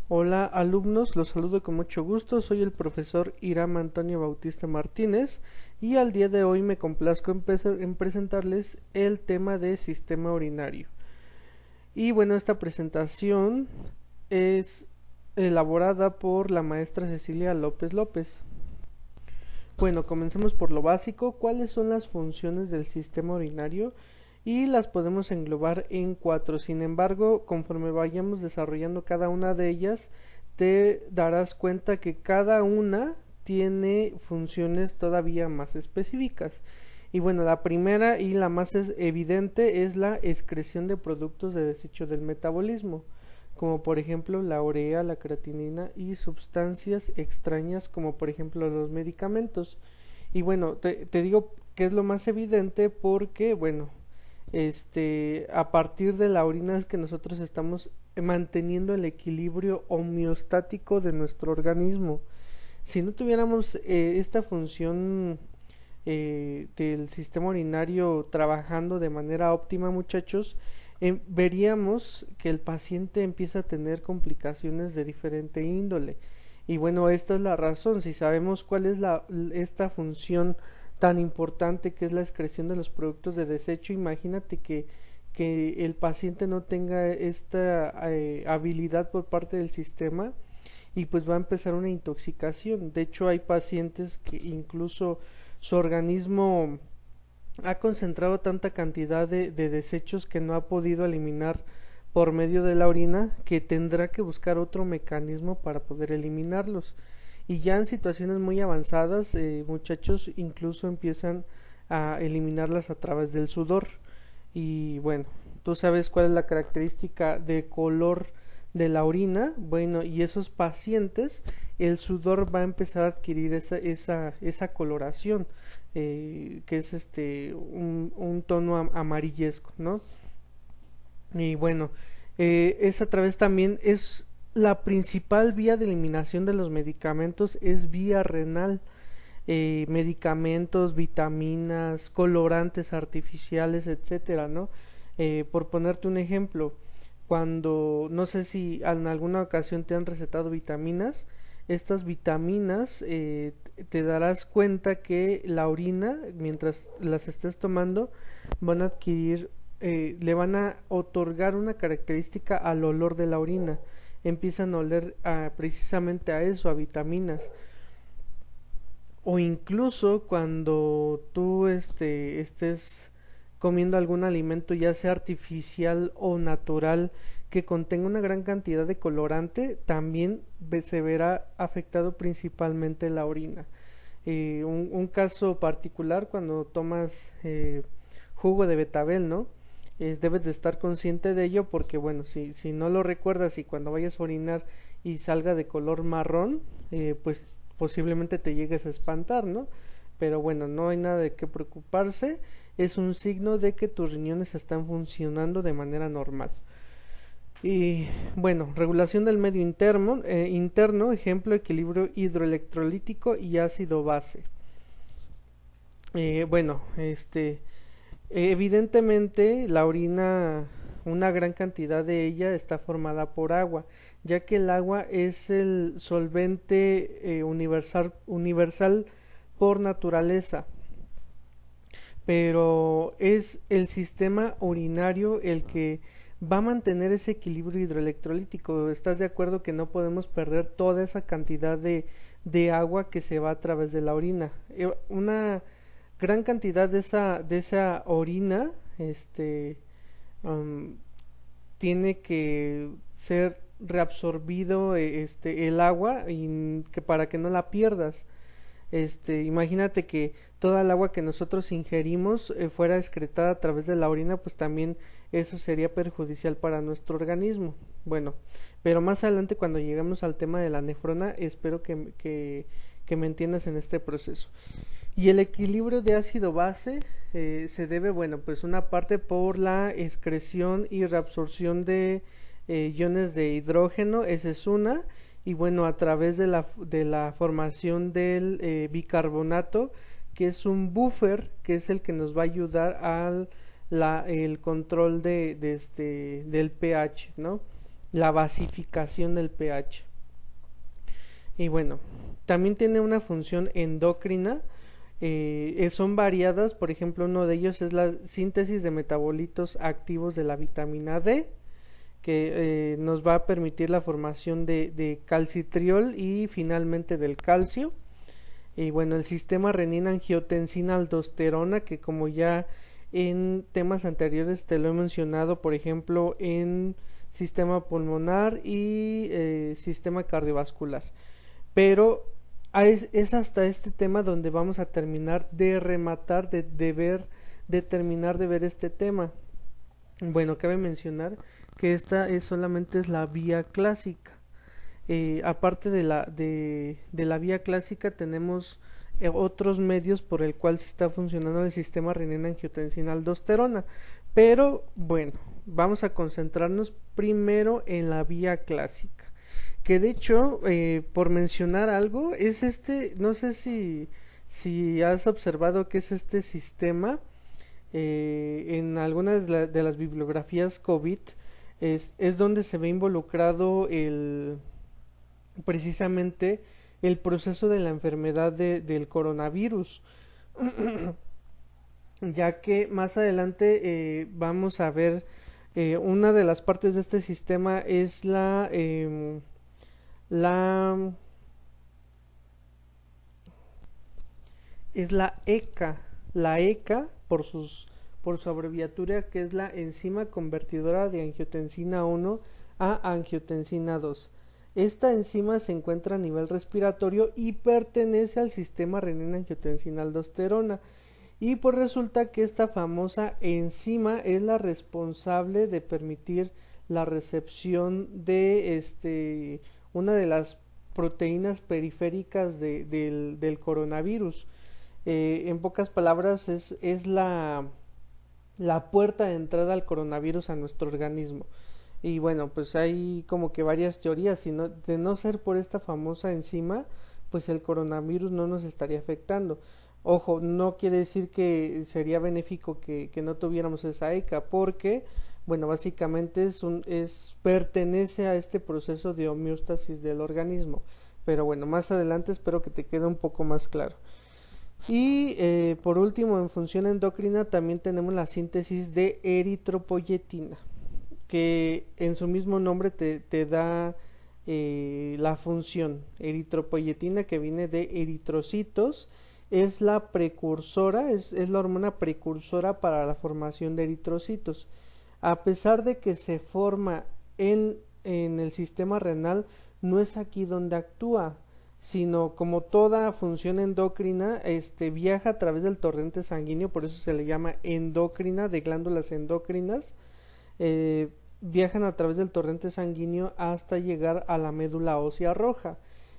Hola alumnos, los saludo con mucho gusto, soy el profesor Iram Antonio Bautista Martínez y al día de hoy me complazco en presentarles el tema de sistema urinario. Y bueno, esta presentación es elaborada por la maestra Cecilia López López. Bueno, comencemos por lo básico, ¿cuáles son las funciones del sistema urinario? Y las podemos englobar en cuatro. Sin embargo, conforme vayamos desarrollando cada una de ellas, te darás cuenta que cada una tiene funciones todavía más específicas. Y bueno, la primera y la más evidente es la excreción de productos de desecho del metabolismo, como por ejemplo la urea, la creatinina y sustancias extrañas como por ejemplo los medicamentos. Y bueno, te digo que es lo más evidente porque, bueno, a partir de la orina es que nosotros estamos manteniendo el equilibrio homeostático de nuestro organismo. Si no tuviéramos esta función del sistema urinario trabajando de manera óptima, muchachos, veríamos que el paciente empieza a tener complicaciones de diferente índole. Y bueno, esta es la razón. Si sabemos cuál es esta función tan importante que es la excreción de los productos de desecho, imagínate que el paciente no tenga esta habilidad por parte del sistema y pues va a empezar una intoxicación. De hecho, hay pacientes que incluso su organismo ha concentrado tanta cantidad de desechos que no ha podido eliminar por medio de la orina que tendrá que buscar otro mecanismo para poder eliminarlos. Y ya en situaciones muy avanzadas, muchachos incluso empiezan a eliminarlas a través del sudor. Y bueno, tú sabes cuál es la característica de color de la orina. Bueno, y esos pacientes, el sudor va a empezar a adquirir esa coloración, que es un tono amarillesco, ¿no? Y bueno, es a través también, es la principal vía de eliminación de los medicamentos, es vía renal. Medicamentos, vitaminas, colorantes artificiales, etcétera, ¿no? Por ponerte un ejemplo, cuando no sé si en alguna ocasión te han recetado vitaminas, estas vitaminas te darás cuenta que la orina, mientras las estés tomando, van a adquirir, le van a otorgar una característica al olor de la orina. Empiezan a oler precisamente a eso, a vitaminas. O incluso cuando tú estés comiendo algún alimento, ya sea artificial o natural, que contenga una gran cantidad de colorante, también se verá afectado principalmente la orina. Un caso particular, cuando tomas jugo de betabel, ¿no? Debes de estar consciente de ello porque, bueno, si no lo recuerdas y cuando vayas a orinar y salga de color marrón, pues posiblemente te llegues a espantar, ¿no? Pero bueno, no hay nada de qué preocuparse, es un signo de que tus riñones están funcionando de manera normal. Y bueno, regulación del medio interno, ejemplo, equilibrio hidroelectrolítico y ácido base. Bueno, evidentemente la orina, una gran cantidad de ella está formada por agua, ya que el agua es el solvente universal por naturaleza, pero es el sistema urinario el que va a mantener ese equilibrio hidroelectrolítico. ¿Estás de acuerdo que no podemos perder toda esa cantidad de agua que se va a través de la orina? Una gran cantidad de esa orina um, tiene que ser reabsorbido el agua y que para que no la pierdas. Imagínate que toda el agua que nosotros ingerimos fuera excretada a través de la orina, pues también eso sería perjudicial para nuestro organismo. Bueno, pero más adelante cuando lleguemos al tema de la nefrona, espero que me entiendas en este proceso. Y el equilibrio de ácido base se debe, bueno, pues una parte por la excreción y reabsorción de iones de hidrógeno, esa es una, y bueno, a través de la formación del bicarbonato, que es un buffer, que es el que nos va a ayudar al el control del pH, ¿no? la basificación del pH. Y bueno, también tiene una función endocrina, son variadas. Por ejemplo, uno de ellos es la síntesis de metabolitos activos de la vitamina D, que nos va a permitir la formación de calcitriol y finalmente del calcio. Y bueno, el sistema renina-angiotensina-aldosterona, que como ya en temas anteriores te lo he mencionado, por ejemplo, en sistema pulmonar y sistema cardiovascular. Pero es hasta este tema donde vamos a terminar de rematar, de terminar de ver este tema. Bueno, cabe mencionar que esta solamente es la vía clásica. Aparte de la vía clásica tenemos otros medios por el cual se está funcionando el sistema renina-angiotensina-aldosterona. Pero bueno, vamos a concentrarnos primero en la vía clásica. Que de hecho, por mencionar algo, es no sé si has observado que es este sistema, en algunas de las bibliografías COVID, es donde se ve involucrado precisamente el proceso de la enfermedad del coronavirus. Ya que más adelante vamos a ver, una de las partes de este sistema es la la ECA, por su abreviatura, que es la enzima convertidora de angiotensina 1 a angiotensina 2. Esta enzima se encuentra a nivel respiratorio y pertenece al sistema renina-angiotensina-aldosterona. Y pues resulta que esta famosa enzima es la responsable de permitir la recepción de una de las proteínas periféricas del coronavirus. En pocas palabras, es la puerta de entrada al coronavirus a nuestro organismo. Y bueno, pues hay como que varias teorías. De no ser por esta famosa enzima, pues el coronavirus no nos estaría afectando. Ojo, no quiere decir que sería benéfico que no tuviéramos esa ECA, porque, bueno, básicamente pertenece a este proceso de homeostasis del organismo. Pero bueno, más adelante espero que te quede un poco más claro. Y por último, en función endocrina también tenemos la síntesis de eritropoyetina, que en su mismo nombre te da la función eritropoyetina, que viene de eritrocitos. Es la precursora, es la hormona precursora para la formación de eritrocitos. A pesar de que se forma en el sistema renal, no es aquí donde actúa, sino como toda función endocrina, viaja a través del torrente sanguíneo. Por eso se le llama endocrina, de glándulas endocrinas. Viajan a través del torrente sanguíneo hasta llegar a la médula ósea roja.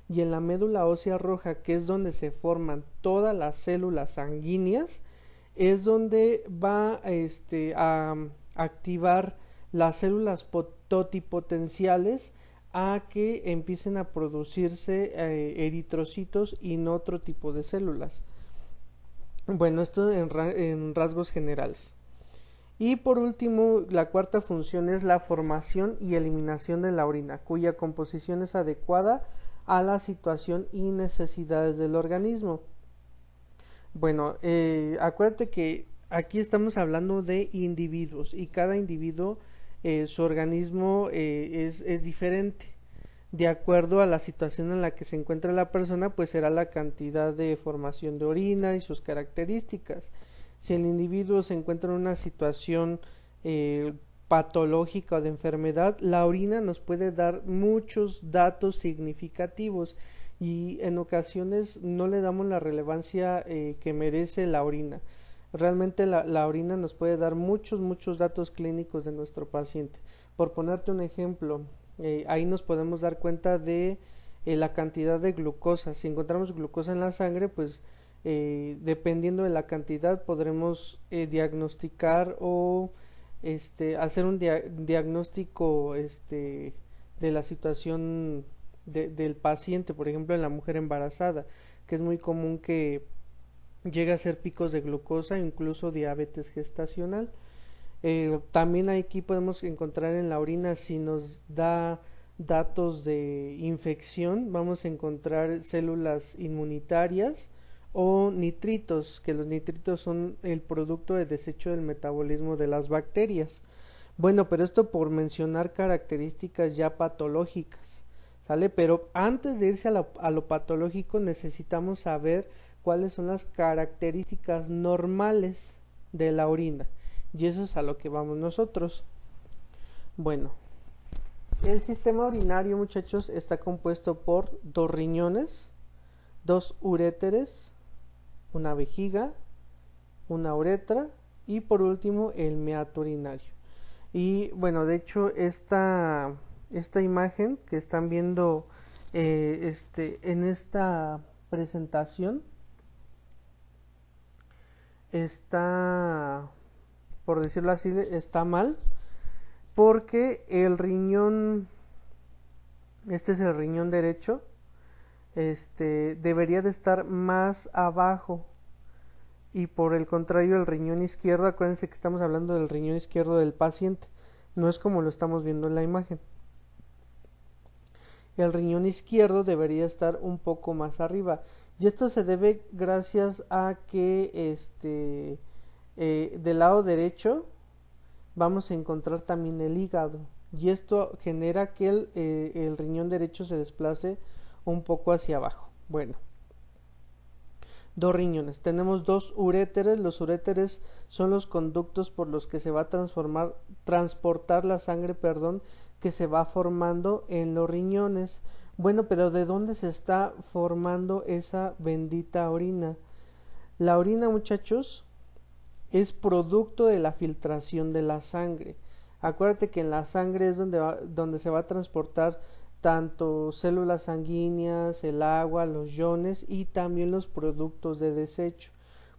Y en la médula ósea roja, que es donde se forman todas las células sanguíneas, es donde va a activar las células totipotenciales a que empiecen a producirse eritrocitos y no otro tipo de células. Bueno, esto en rasgos generales. Y por último, la cuarta función es la formación y eliminación de la orina, cuya composición es adecuada a la situación y necesidades del organismo. Bueno, acuérdate que aquí estamos hablando de individuos, y cada individuo, su organismo es diferente. De acuerdo a la situación en la que se encuentra la persona, pues será la cantidad de formación de orina y sus características. Si el individuo se encuentra en una situación patológica o de enfermedad, la orina nos puede dar muchos datos significativos, y en ocasiones no le damos la relevancia que merece la orina. Realmente la orina nos puede dar muchos datos clínicos de nuestro paciente. Por ponerte un ejemplo, ahí nos podemos dar cuenta de la cantidad de glucosa. Si encontramos glucosa en la sangre, pues dependiendo de la cantidad podremos diagnosticar o hacer un diagnóstico de la situación del paciente. Por ejemplo, en la mujer embarazada, que es muy común que llegue a ser picos de glucosa, incluso diabetes gestacional. También aquí podemos encontrar en la orina, si nos da datos de infección, vamos a encontrar células inmunitarias o nitritos, que los nitritos son el producto de desecho del metabolismo de las bacterias. Bueno, pero esto por mencionar características ya patológicas, ¿sale? Pero antes de irse a lo patológico necesitamos saber cuáles son las características normales de la orina, y eso es a lo que vamos nosotros. Bueno, el sistema urinario, muchachos, está compuesto por 2 riñones, 2 uréteres, una vejiga, una uretra y por último el meato urinario. Y bueno, de hecho esta imagen que están viendo en esta presentación está, por decirlo así, está mal, porque el riñón, este es el riñón derecho, debería de estar más abajo, y por el contrario el riñón izquierdo, acuérdense que estamos hablando del riñón izquierdo del paciente, no es como lo estamos viendo en la imagen. El riñón izquierdo debería estar un poco más arriba, y esto se debe gracias a que del lado derecho vamos a encontrar también el hígado, y esto genera que el riñón derecho se desplace un poco hacia abajo. Bueno, 2 riñones, tenemos 2 uréteres. Los uréteres son los conductos por los que se va a transportar la sangre, que se va formando en los riñones. Bueno, pero ¿de dónde se está formando esa bendita orina? La orina, muchachos, es producto de la filtración de la sangre. Acuérdate que en la sangre es donde se va a transportar tanto células sanguíneas, el agua, los iones y también los productos de desecho.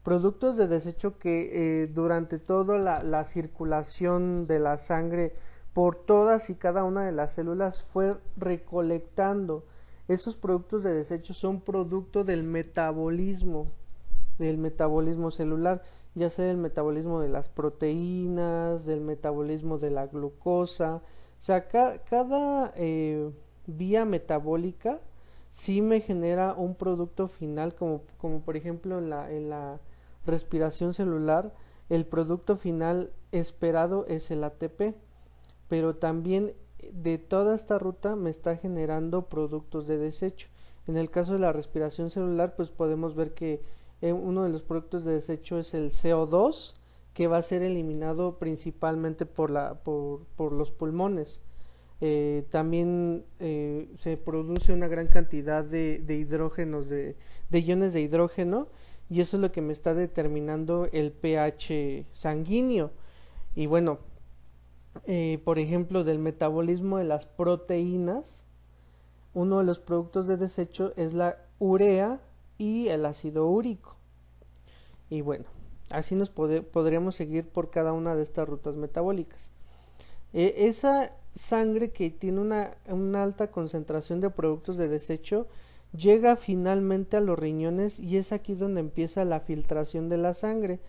Productos de desecho que durante toda la circulación de la sangre por todas y cada una de las células fue recolectando. Esos productos de desecho son producto del metabolismo celular, ya sea el metabolismo de las proteínas, del metabolismo de la glucosa. O sea, cada vía metabólica sí me genera un producto final, como por ejemplo en la respiración celular, el producto final esperado es el ATP, pero también de toda esta ruta me está generando productos de desecho. En el caso de la respiración celular, pues podemos ver que uno de los productos de desecho es el CO2, que va a ser eliminado principalmente por los pulmones. También se produce una gran cantidad de hidrógenos, de iones de hidrógeno, y eso es lo que me está determinando el pH sanguíneo. Y bueno, por ejemplo, del metabolismo de las proteínas, uno de los productos de desecho es la urea y el ácido úrico. Y bueno, así nos podríamos seguir por cada una de estas rutas metabólicas. Esa sangre que tiene una alta concentración de productos de desecho llega finalmente a los riñones, y es aquí donde empieza la filtración de la sangre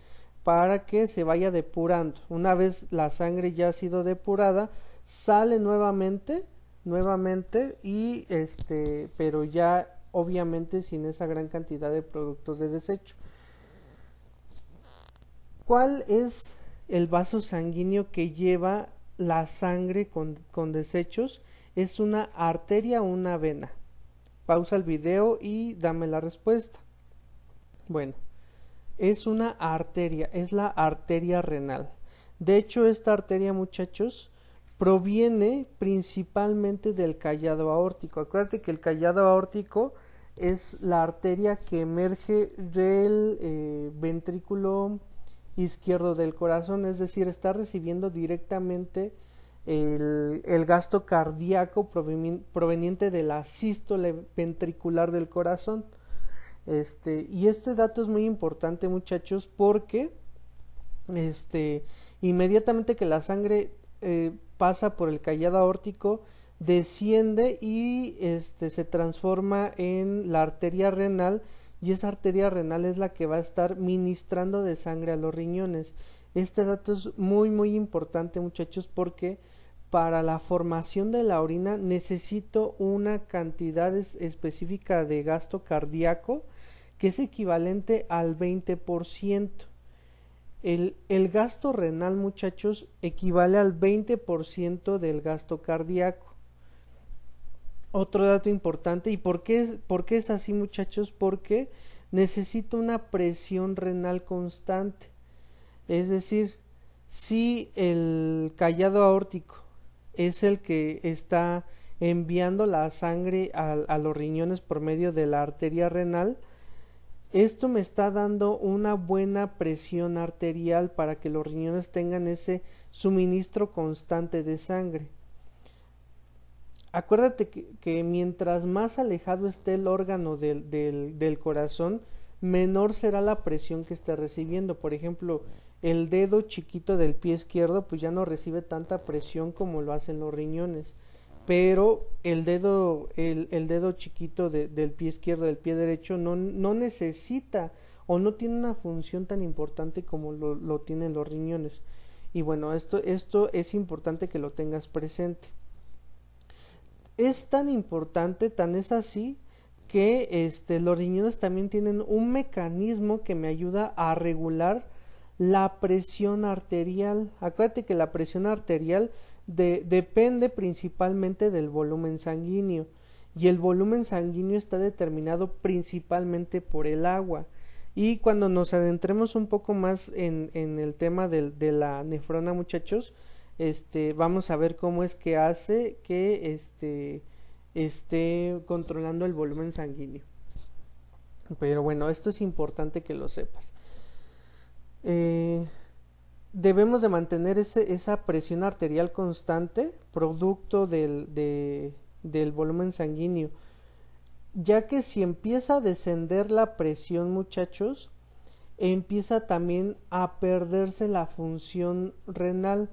para que se vaya depurando. Una vez la sangre ya ha sido depurada, sale nuevamente y pero ya obviamente sin esa gran cantidad de productos de desecho. ¿Cuál es el vaso sanguíneo que lleva la sangre con desechos? ¿Es una arteria o una vena? Pausa el video y dame la respuesta. Bueno, es una arteria, es la arteria renal. De hecho, esta arteria, muchachos, proviene principalmente del callado aórtico. Acuérdate que el callado aórtico es la arteria que emerge del ventrículo izquierdo del corazón, es decir, está recibiendo directamente el gasto cardíaco proveniente de la sístole ventricular del corazón. Y este dato es muy importante, muchachos, porque inmediatamente que la sangre pasa por el callado aórtico, desciende y se transforma en la arteria renal, y esa arteria renal es la que va a estar ministrando de sangre a los riñones. Este dato es muy importante, muchachos, porque para la formación de la orina necesito una cantidad específica de gasto cardíaco que es equivalente al 20%. El gasto renal, muchachos, equivale al 20% del gasto cardíaco. Otro dato importante, ¿y por qué es así, muchachos? Porque necesito una presión renal constante. Es decir, si el callado aórtico es el que está enviando la sangre a los riñones por medio de la arteria renal, esto me está dando una buena presión arterial para que los riñones tengan ese suministro constante de sangre. Acuérdate que mientras más alejado esté el órgano del corazón, menor será la presión que esté recibiendo. Por ejemplo, el dedo chiquito del pie izquierdo pues ya no recibe tanta presión como lo hacen los riñones, pero el dedo chiquito del pie izquierdo, del pie derecho, no necesita o no tiene una función tan importante como lo tienen los riñones. Y bueno, esto es importante que lo tengas presente. Es tan importante, tan es así, que los riñones también tienen un mecanismo que me ayuda a regular la presión arterial. Acuérdate que la presión arterial depende principalmente del volumen sanguíneo, y el volumen sanguíneo está determinado principalmente por el agua. Y cuando nos adentremos un poco más en el tema de la nefrona, muchachos, vamos a ver cómo es que hace que esté controlando el volumen sanguíneo. Pero bueno, esto es importante que lo sepas. Debemos de mantener esa presión arterial constante, producto del volumen sanguíneo, ya que si empieza a descender la presión, muchachos, empieza también a perderse la función renal,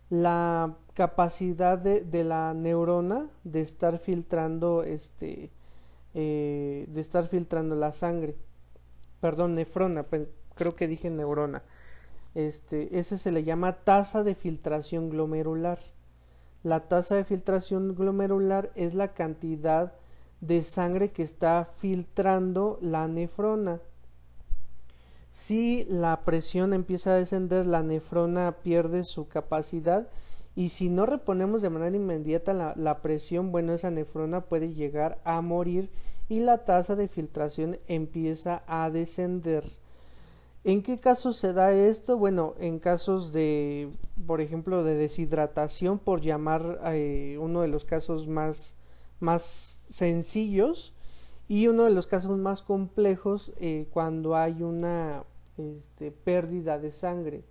la capacidad de la neurona de estar filtrando la sangre, perdón, nefrona, creo que dije neurona. Ese se le llama tasa de filtración glomerular. La tasa de filtración glomerular es la cantidad de sangre que está filtrando la nefrona. Si la presión empieza a descender, la nefrona pierde su capacidad, y si no reponemos de manera inmediata la presión, bueno, esa nefrona puede llegar a morir y la tasa de filtración empieza a descender. ¿En qué casos se da esto? Bueno, en casos de, por ejemplo, de deshidratación, por llamar uno de los casos más sencillos, y uno de los casos más complejos cuando hay una pérdida de sangre.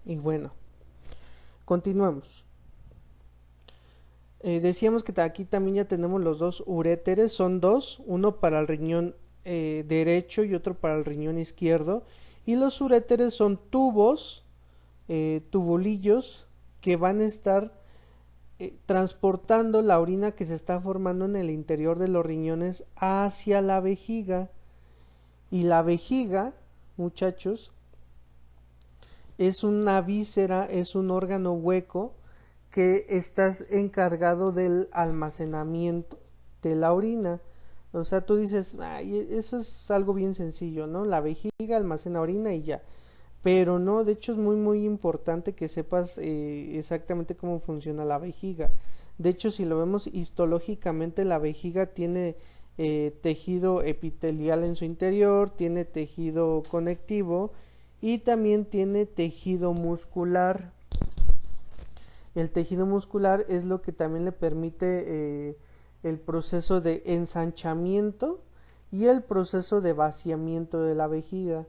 Y bueno, continuemos. Decíamos que aquí también ya tenemos los dos uréteres, son dos, uno para el riñón derecho y otro para el riñón izquierdo, y los uréteres son tubos, tubulillos que van a estar transportando la orina que se está formando en el interior de los riñones hacia la vejiga. Y la vejiga, muchachos, es una víscera, es un órgano hueco que está encargado del almacenamiento de la orina. O sea, tú dices, ay, eso es algo bien sencillo, ¿no? La vejiga almacena orina y ya. Pero no, de hecho es muy importante que sepas exactamente cómo funciona la vejiga. De hecho, si lo vemos histológicamente, la vejiga tiene tejido epitelial en su interior, tiene tejido conectivo y también tiene tejido muscular. El tejido muscular es lo que también le permite el proceso de ensanchamiento y el proceso de vaciamiento de la vejiga.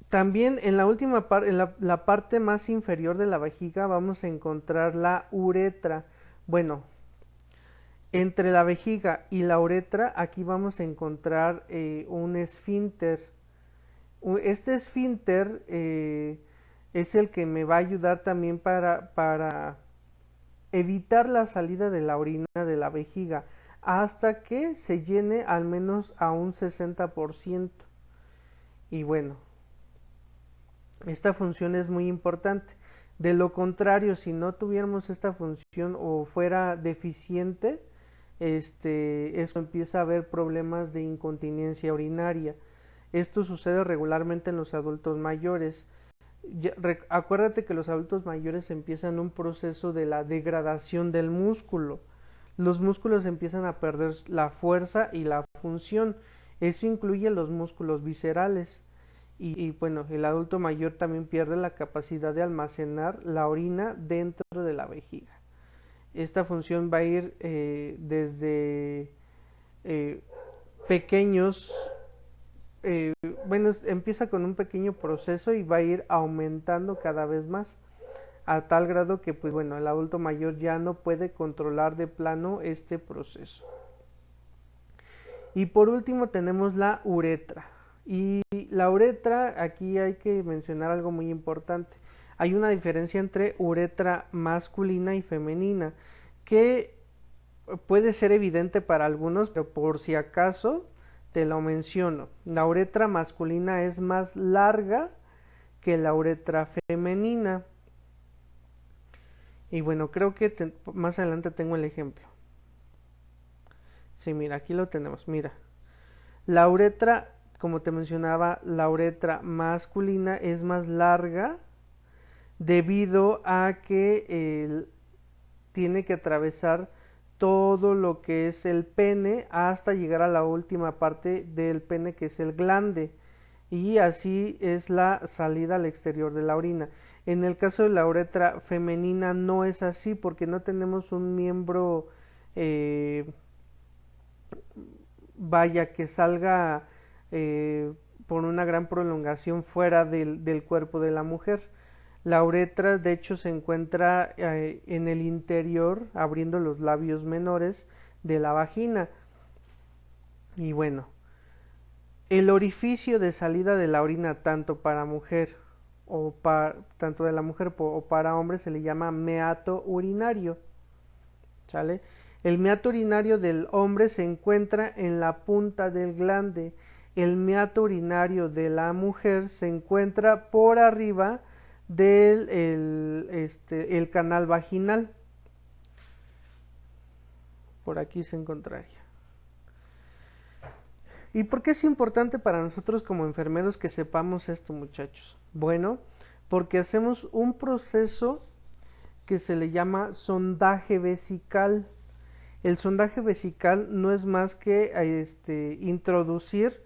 También en la última parte, en la parte más inferior de la vejiga, vamos a encontrar la uretra. Bueno, entre la vejiga y la uretra, aquí vamos a encontrar un esfínter. Este esfínter es el que me va a ayudar también para evitar la salida de la orina de la vejiga. hasta que se llene al menos a un 60%. Y bueno, esta función es muy importante. De lo contrario, si no tuviéramos esta función o fuera deficiente, eso empieza a haber problemas de incontinencia urinaria. Esto sucede regularmente en los adultos mayores. Acuérdate que los adultos mayores empiezan un proceso de la degradación del músculo. Los músculos empiezan a perder la fuerza y la función. Eso incluye los músculos viscerales. Y bueno, el adulto mayor también pierde la capacidad de almacenar la orina dentro de la vejiga. Esta función va a ir desde pequeños, bueno, empieza con un pequeño proceso y va a ir aumentando cada vez más, a tal grado que pues bueno, el adulto mayor ya no puede controlar de plano este proceso. Y por último tenemos la uretra. Y la uretra, aquí hay que mencionar algo muy importante. Hay una diferencia entre uretra masculina y femenina, que puede ser evidente para algunos, pero por si acaso te lo menciono. La uretra masculina es más larga que la uretra femenina. Y bueno, creo que más adelante tengo el ejemplo. Sí, mira, aquí lo tenemos, mira. La uretra, como te mencionaba, la uretra masculina es más larga debido a que tiene que atravesar todo lo que es el pene hasta llegar a la última parte del pene, que es el glande, y así es la salida al exterior de la orina. En el caso de la uretra femenina no es así, porque no tenemos un miembro vaya que salga por una gran prolongación fuera del cuerpo de la mujer. La uretra de hecho se encuentra en el interior, abriendo los labios menores de la vagina. Y bueno, el orificio de salida de la orina tanto para mujer tanto de la mujer o para hombre se le llama meato urinario. ¿Sale? El meato urinario del hombre se encuentra en la punta del glande. El meato urinario de la mujer se encuentra por arriba del el canal vaginal. Por aquí se encontraría. ¿Y por qué es importante para nosotros como enfermeros que sepamos esto, muchachos? Bueno, porque hacemos un proceso que se le llama sondaje vesical. El sondaje vesical no es más que introducir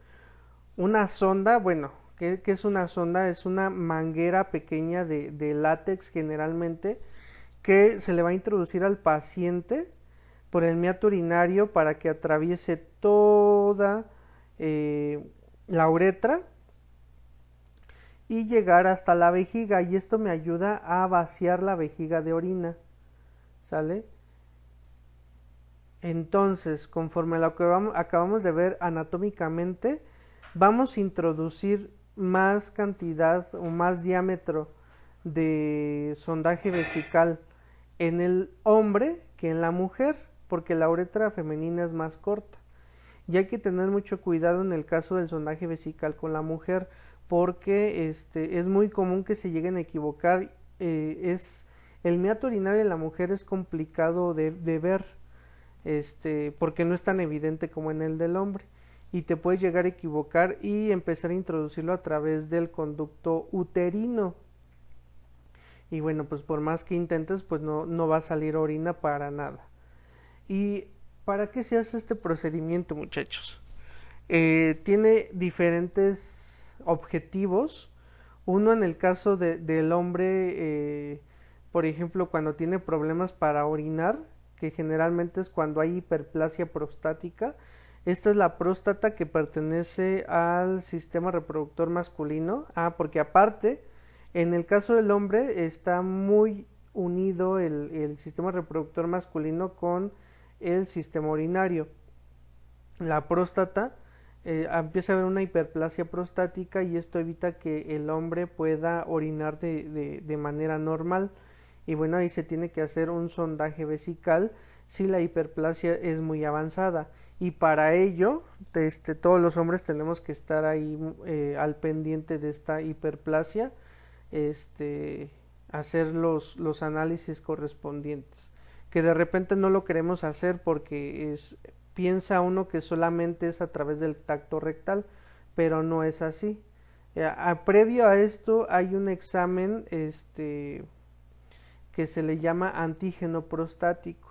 una sonda. Bueno, ¿qué es una sonda? Es una manguera pequeña de látex generalmente, que se le va a introducir al paciente por el meato urinario para que atraviese toda la uretra y llegar hasta la vejiga, y esto me ayuda a vaciar la vejiga de orina. ¿Sale? Entonces, conforme a lo que acabamos de ver anatómicamente, vamos a introducir más cantidad o más diámetro de sondaje vesical en el hombre que en la mujer, porque la uretra femenina es más corta. Y hay que tener mucho cuidado en el caso del sondaje vesical con la mujer, porque es muy común que se lleguen a equivocar. El meato urinario en la mujer es complicado de ver, porque no es tan evidente como en el del hombre, y te puedes llegar a equivocar y empezar a introducirlo a través del conducto uterino. Y bueno, pues por más que intentes, pues no va a salir orina para nada. ¿Y para qué se hace este procedimiento, muchachos? Tiene diferentes objetivos. Uno, en el caso del hombre, por ejemplo, cuando tiene problemas para orinar, que generalmente es cuando hay hiperplasia prostática. Esta es la próstata que pertenece al sistema reproductor masculino. Porque aparte, en el caso del hombre está muy unido el sistema reproductor masculino con el sistema urinario. La próstata, empieza a haber una hiperplasia prostática, y esto evita que el hombre pueda orinar de manera normal. Y bueno, ahí se tiene que hacer un sondaje vesical. si la hiperplasia es muy avanzada. Y para ello, todos los hombres tenemos que estar ahí al pendiente de esta hiperplasia, este, hacer los análisis correspondientes. Que de repente no lo queremos hacer porque piensa uno que solamente es a través del tacto rectal, pero no es así. Previo a esto hay un examen que se le llama antígeno prostático,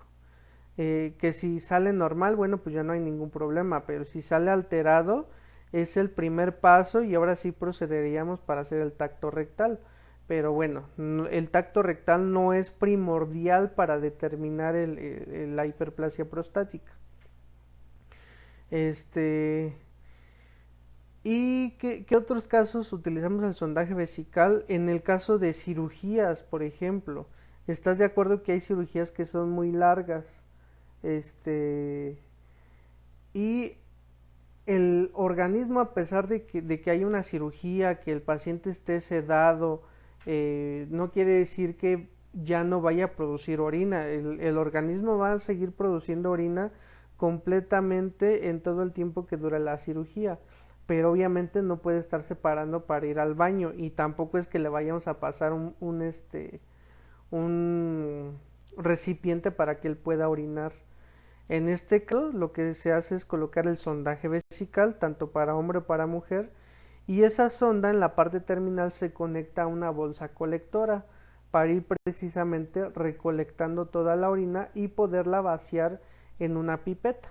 que si sale normal, bueno, pues ya no hay ningún problema, pero si sale alterado es el primer paso y ahora sí procederíamos para hacer el tacto rectal. Pero bueno, el tacto rectal no es primordial para determinar la hiperplasia prostática. ¿Y qué otros casos utilizamos el sondaje vesical? En el caso de cirugías, por ejemplo, ¿estás de acuerdo que hay cirugías que son muy largas? Y el organismo, a pesar de que hay una cirugía, que el paciente esté sedado, no quiere decir que ya no vaya a producir orina. El organismo va a seguir produciendo orina completamente en todo el tiempo que dura la cirugía, pero obviamente no puede estar separando para ir al baño y tampoco es que le vayamos a pasar un recipiente para que él pueda orinar. En este caso, lo que se hace es colocar el sondaje vesical, tanto para hombre o para mujer, y esa sonda en la parte terminal se conecta a una bolsa colectora para ir precisamente recolectando toda la orina y poderla vaciar en una pipeta.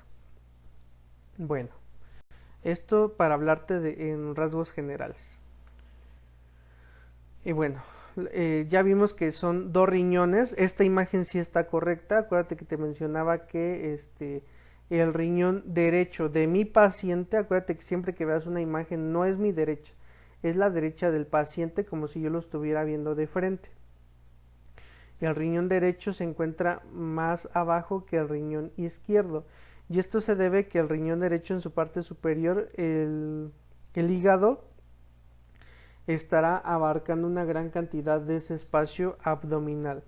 Bueno, esto para hablarte en rasgos generales. Y bueno, ya vimos que son dos riñones. Esta imagen sí está correcta. Acuérdate que te mencionaba que el riñón derecho de mi paciente, acuérdate que siempre que veas una imagen no es mi derecha, es la derecha del paciente, como si yo lo estuviera viendo de frente. El riñón derecho se encuentra más abajo que el riñón izquierdo, y esto se debe que el riñón derecho en su parte superior, el hígado, estará abarcando una gran cantidad de ese espacio abdominal.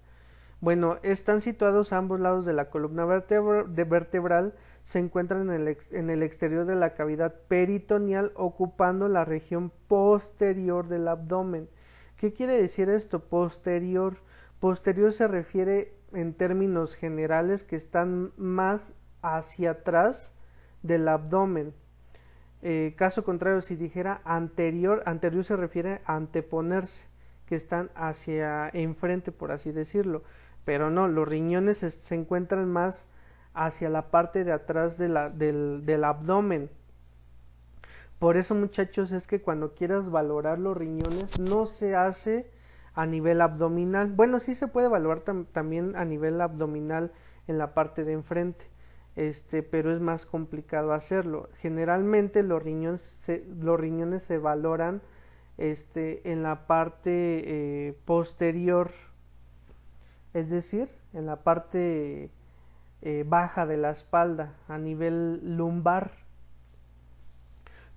Bueno, están situados a ambos lados de la columna vertebral, se encuentran en el exterior de la cavidad peritoneal, ocupando la región posterior del abdomen. ¿Qué quiere decir esto? Posterior. Posterior se refiere en términos generales que están más hacia atrás del abdomen. Caso contrario, si dijera anterior, anterior se refiere a anteponerse, que están hacia enfrente, por así decirlo. Pero no, los riñones se encuentran más hacia la parte de atrás del abdomen. Por eso, muchachos, es que cuando quieras valorar los riñones no se hace a nivel abdominal. Bueno, sí se puede valorar también a nivel abdominal en la parte de enfrente, pero es más complicado hacerlo. Generalmente los riñones se valoran en la parte posterior, es decir, en la parte baja de la espalda, a nivel lumbar.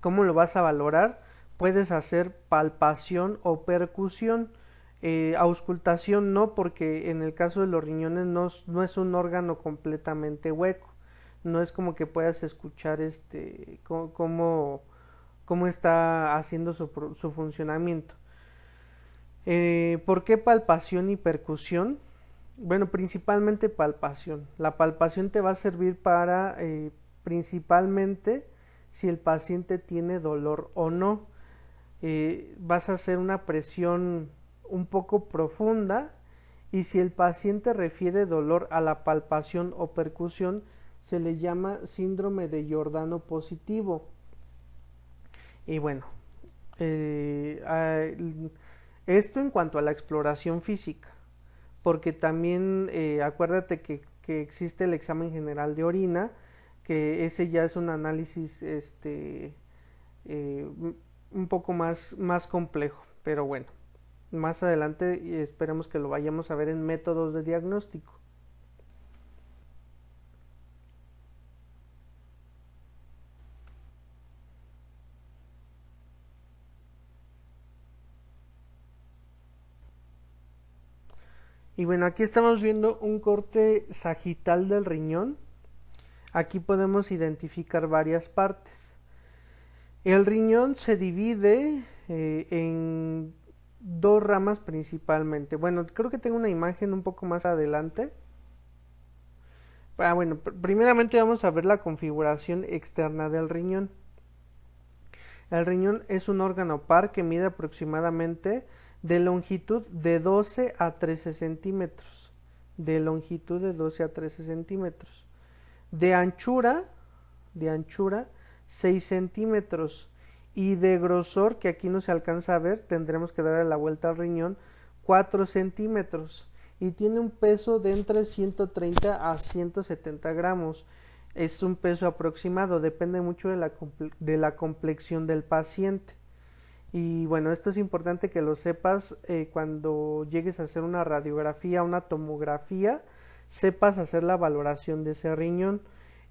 ¿Cómo lo vas a valorar? Puedes hacer palpación o percusión. Auscultación no, porque en el caso de los riñones no es un órgano completamente hueco. No es como que puedas escuchar cómo está haciendo su funcionamiento. ¿Por qué palpación y percusión? Bueno, principalmente palpación. La palpación te va a servir para principalmente si el paciente tiene dolor o no. Vas a hacer una presión un poco profunda y si el paciente refiere dolor a la palpación o percusión, se le llama síndrome de Giordano positivo. Y bueno, esto en cuanto a la exploración física, porque también acuérdate que existe el examen general de orina, que ese ya es un análisis un poco más complejo, pero bueno, más adelante esperemos que lo vayamos a ver en métodos de diagnóstico. Y bueno, aquí estamos viendo un corte sagital del riñón. Aquí podemos identificar varias partes. El riñón se divide en dos ramas principalmente. Bueno, creo que tengo una imagen un poco más adelante. Bueno, primeramente vamos a ver la configuración externa del riñón. El riñón es un órgano par que mide aproximadamente de longitud de 12 a 13 centímetros. De longitud de 12 a 13 centímetros. De anchura 6 centímetros. Y de grosor, que aquí no se alcanza a ver, tendremos que darle la vuelta al riñón, 4 centímetros. Y tiene un peso de entre 130 a 170 gramos. Es un peso aproximado, depende mucho de la complexión del paciente. Y bueno, esto es importante que lo sepas cuando llegues a hacer una radiografía, una tomografía, sepas hacer la valoración de ese riñón.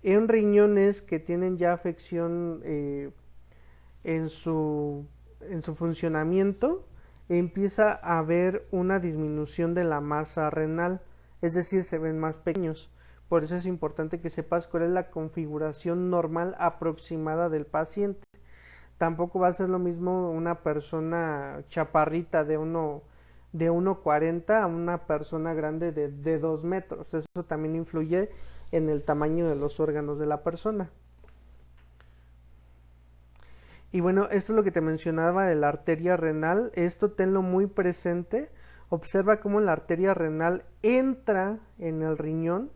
En riñones que tienen ya afección en su funcionamiento, empieza a haber una disminución de la masa renal, es decir, se ven más pequeños. Por eso es importante que sepas cuál es la configuración normal aproximada del paciente. Tampoco va a ser lo mismo una persona chaparrita de 1,40 a una persona grande de 2 metros. Eso también influye en el tamaño de los órganos de la persona. Y bueno, esto es lo que te mencionaba de la arteria renal. Esto tenlo muy presente. Observa cómo la arteria renal entra en el riñón,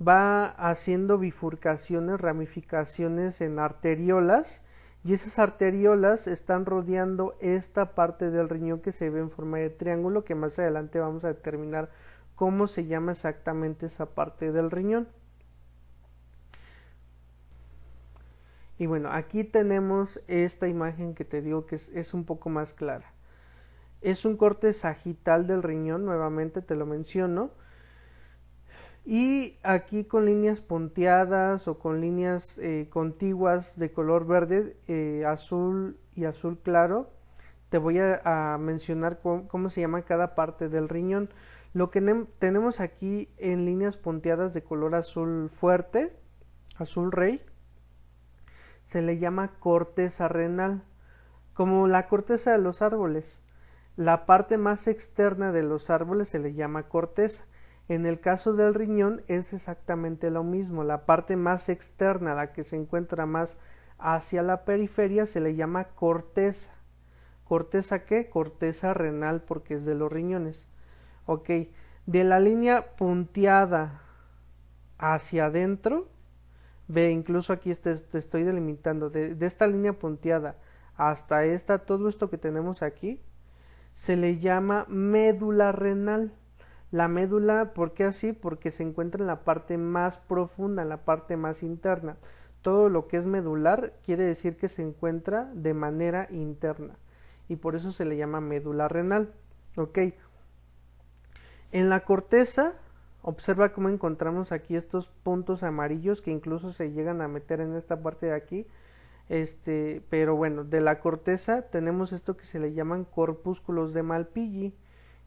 va haciendo bifurcaciones, ramificaciones en arteriolas, y esas arteriolas están rodeando esta parte del riñón que se ve en forma de triángulo, que más adelante vamos a determinar cómo se llama exactamente esa parte del riñón. Y bueno, aquí tenemos esta imagen que te digo que es un poco más clara. Es un corte sagital del riñón, nuevamente te lo menciono. Y aquí con líneas punteadas o con líneas contiguas de color verde, azul y azul claro, te voy a mencionar cómo se llama cada parte del riñón. Lo que tenemos aquí en líneas punteadas de color azul fuerte, azul rey, se le llama corteza renal, como la corteza de los árboles. La parte más externa de los árboles se le llama corteza. En el caso del riñón es exactamente lo mismo. La parte más externa, la que se encuentra más hacia la periferia, se le llama corteza. ¿Corteza qué? Corteza renal, porque es de los riñones. Ok, de la línea punteada hacia adentro, ve, incluso aquí te estoy delimitando, de esta línea punteada hasta esta, todo esto que tenemos aquí, se le llama médula renal. La médula, ¿por qué así? Porque se encuentra en la parte más profunda, en la parte más interna. Todo lo que es medular quiere decir que se encuentra de manera interna, y por eso se le llama médula renal. Ok. En la corteza, observa cómo encontramos aquí estos puntos amarillos que incluso se llegan a meter en esta parte de aquí. Pero bueno, de la corteza tenemos esto que se le llaman corpúsculos de Malpighi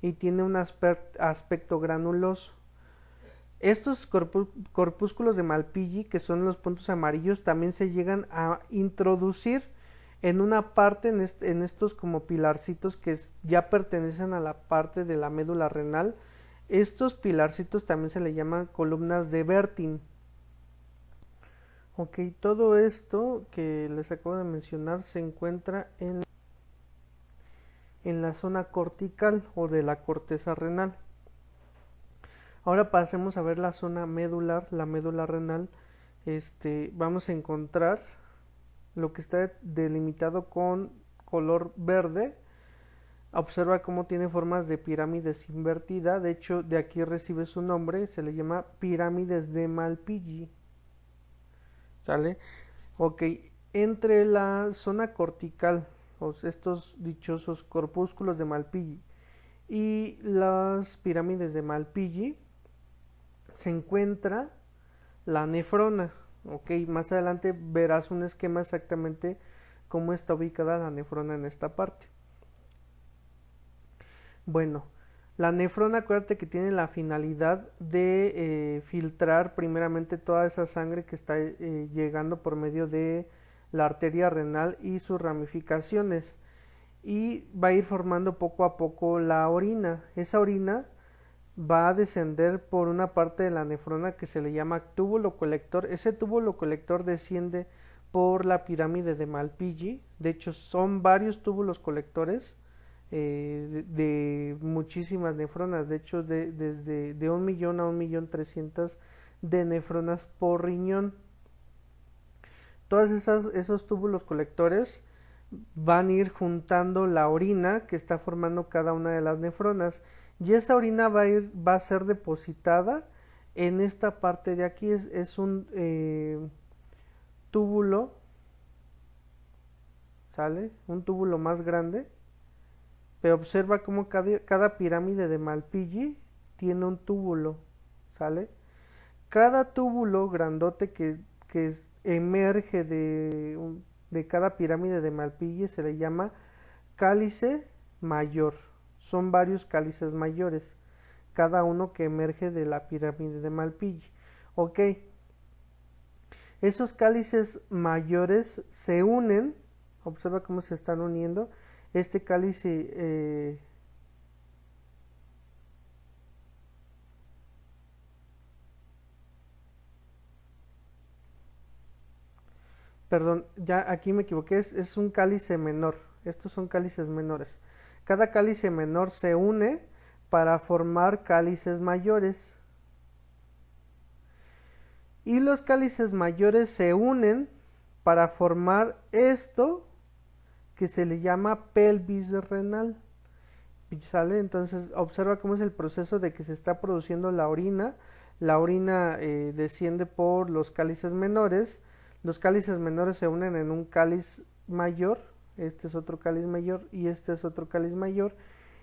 y tiene un aspecto granuloso. Estos corpúsculos de Malpighi, que son los puntos amarillos, también se llegan a introducir en una parte, en estos como pilarcitos que ya pertenecen a la parte de la médula renal. Estos pilarcitos también se le llaman columnas de Bertin. Ok, todo esto que les acabo de mencionar se encuentra en la zona cortical o de la corteza renal. Ahora pasemos a ver la zona medular, la médula renal. Vamos a encontrar lo que está delimitado con color verde. Observa cómo tiene formas de pirámides invertida. De hecho, de aquí recibe su nombre. Se le llama pirámides de Malpighi. ¿Sale? Ok. Entre la zona cortical, estos dichosos corpúsculos de Malpighi, y las pirámides de Malpighi, se encuentra la nefrona. Ok. Más adelante verás un esquema exactamente cómo está ubicada la nefrona en esta parte. Bueno, La nefrona, acuérdate que tiene la finalidad de filtrar primeramente toda esa sangre que está llegando por medio de la arteria renal y sus ramificaciones, y va a ir formando poco a poco la orina. Esa orina va a descender por una parte de la nefrona que se le llama túbulo colector. Ese túbulo colector desciende por la pirámide de Malpighi. De hecho, son varios túbulos colectores de muchísimas nefronas. De hecho, desde de 1.000.000 a 1.300.000 de nefronas por riñón. Todos esos túbulos colectores van a ir juntando la orina que está formando cada una de las nefronas, y esa orina va a ser depositada en esta parte de aquí. Es un túbulo, ¿sale? Un túbulo más grande, pero observa cómo cada pirámide de Malpighi tiene un túbulo, ¿sale? Cada túbulo grandote que emerge de cada pirámide de Malpighi se le llama cálice mayor. Son varios cálices mayores, cada uno que emerge de la pirámide de Malpighi. Ok, esos cálices mayores se unen, observa cómo se están uniendo. Este cálice perdón, ya aquí me equivoqué, es un cálice menor. Estos son cálices menores. Cada cálice menor se une para formar cálices mayores. Y los cálices mayores se unen para formar esto que se le llama pelvis renal. ¿Sale? Entonces observa cómo es el proceso de que se está produciendo la orina. La orina desciende por los cálices menores. Los cálices menores se unen en un cáliz mayor. Este es otro cáliz mayor y este es otro cáliz mayor.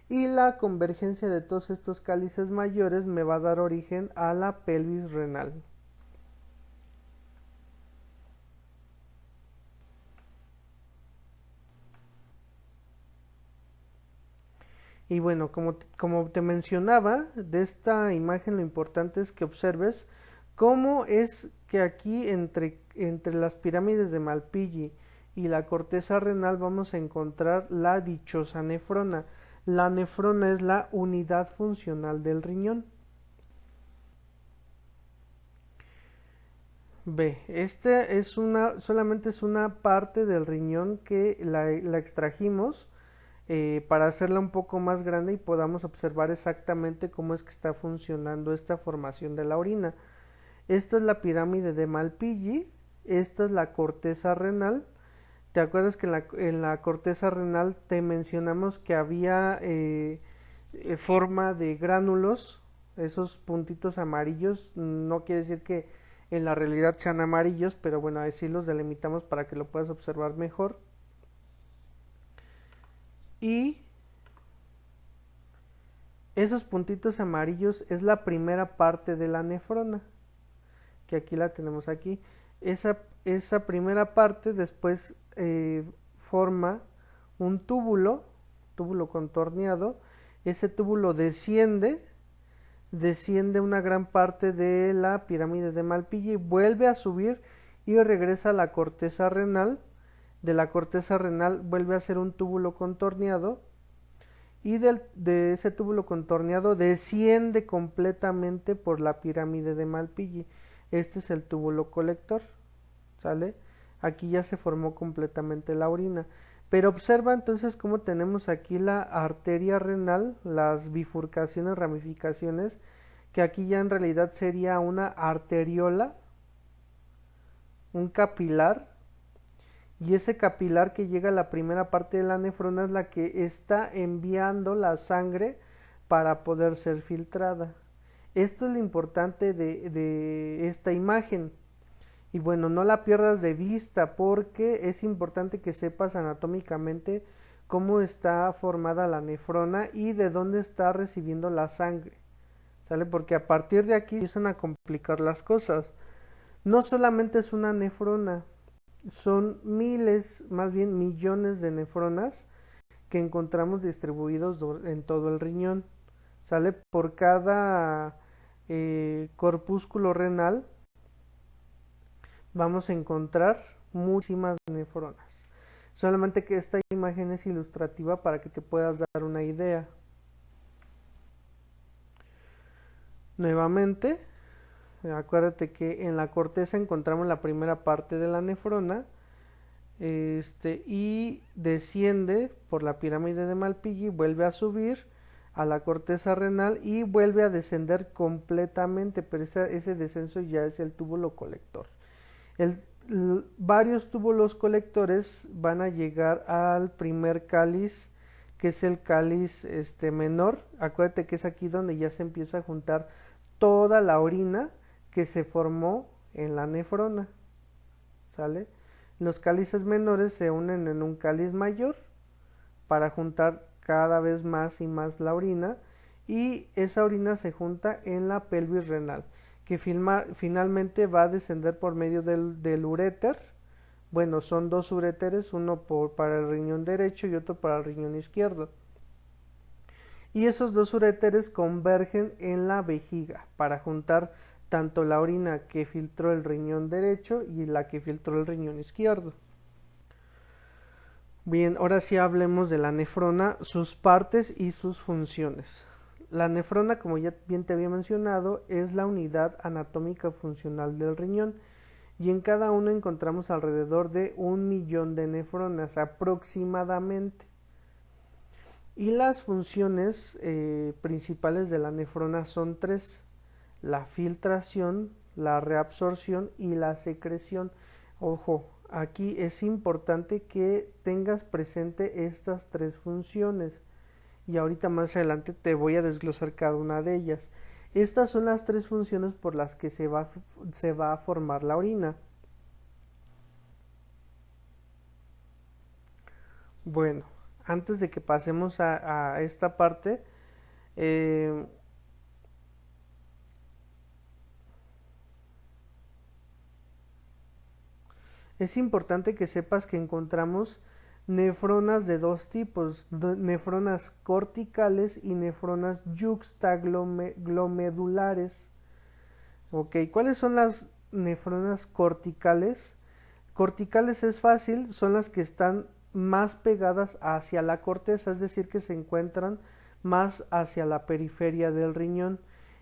Y la convergencia de todos estos cálices mayores me va a dar origen a la pelvis renal. Y bueno, como te mencionaba, de esta imagen lo importante es que observes cómo es que aquí entre las pirámides de Malpighi y la corteza renal vamos a encontrar la dichosa nefrona. La nefrona es la unidad funcional del riñón. Ve, solamente es una parte del riñón que la extrajimos para hacerla un poco más grande y podamos observar exactamente cómo es que está funcionando esta formación de la orina. Esta es la pirámide de Malpighi, esta es la corteza renal. ¿Te acuerdas que en la corteza renal te mencionamos que había forma de gránulos? Esos puntitos amarillos, no quiere decir que en la realidad sean amarillos, pero bueno, así los delimitamos para que lo puedas observar mejor. Y esos puntitos amarillos es la primera parte de la nefrona, que aquí la tenemos aquí. Esa primera parte después forma un túbulo contorneado. Ese túbulo desciende una gran parte de la pirámide de Malpighi, vuelve a subir y regresa a la corteza renal. De la corteza renal vuelve a ser un túbulo contorneado, y de ese túbulo contorneado desciende completamente por la pirámide de Malpighi. Este es el túbulo colector, ¿sale? Aquí ya se formó completamente la orina. Pero observa entonces cómo tenemos aquí la arteria renal, las bifurcaciones, ramificaciones, que aquí ya en realidad sería una arteriola, un capilar, y ese capilar que llega a la primera parte de la nefrona es la que está enviando la sangre para poder ser filtrada. Esto es lo importante de esta imagen. Y bueno, no la pierdas de vista porque es importante que sepas anatómicamente cómo está formada la nefrona y de dónde está recibiendo la sangre. ¿Sale? Porque a partir de aquí empiezan a complicar las cosas. No solamente es una nefrona, son miles, más bien millones de nefronas que encontramos distribuidos en todo el riñón. ¿sale? Por cada corpúsculo renal vamos a encontrar muchísimas nefronas. Solamente que esta imagen es ilustrativa para que te puedas dar una idea. Nuevamente, acuérdate que en la corteza encontramos la primera parte de la nefrona, y desciende por la pirámide de Malpighi, vuelve a subir a la corteza renal y vuelve a descender completamente, pero ese descenso ya es el túbulo colector. Varios túbulos colectores van a llegar al primer cáliz, que es el cáliz menor. Acuérdate que es aquí donde ya se empieza a juntar toda la orina que se formó en la nefrona, ¿sale? Los cálices menores se unen en un cáliz mayor para juntar cada vez más y más la orina, y esa orina se junta en la pelvis renal, que finalmente va a descender por medio del uréter. Bueno, son dos uréteres, uno para el riñón derecho y otro para el riñón izquierdo. Y esos dos uréteres convergen en la vejiga para juntar tanto la orina que filtró el riñón derecho y la que filtró el riñón izquierdo. Bien, ahora sí hablemos de la nefrona, sus partes y sus funciones. La nefrona, como ya bien te había mencionado, es la unidad anatómica funcional del riñón, y en cada uno encontramos alrededor de 1.000.000 de nefronas aproximadamente. Y las funciones principales de la nefrona son tres: la filtración, la reabsorción y la secreción. Ojo, aquí es importante que tengas presente estas tres funciones, y ahorita más adelante te voy a desglosar cada una de ellas. Estas son las tres funciones por las que se va a formar la orina. Bueno, antes de que pasemos a esta parte, eh, es importante que sepas que encontramos nefronas de dos tipos: nefronas corticales y nefronas yuxtaglomedulares. Ok, ¿cuáles son las nefronas corticales? Corticales es fácil, son las que están más pegadas hacia la corteza, es decir, que se encuentran más hacia la periferia del riñón.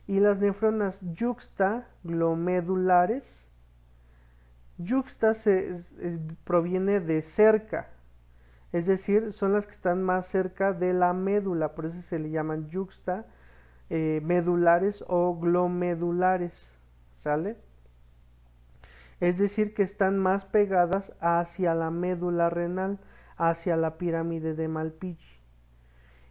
Y las nefronas yuxtaglomedulares, proviene de cerca, es decir, son las que están más cerca de la médula, por eso se le llaman medulares o glomedulares, ¿sale? Es decir, que están más pegadas hacia la médula renal, hacia la pirámide de Malpighi.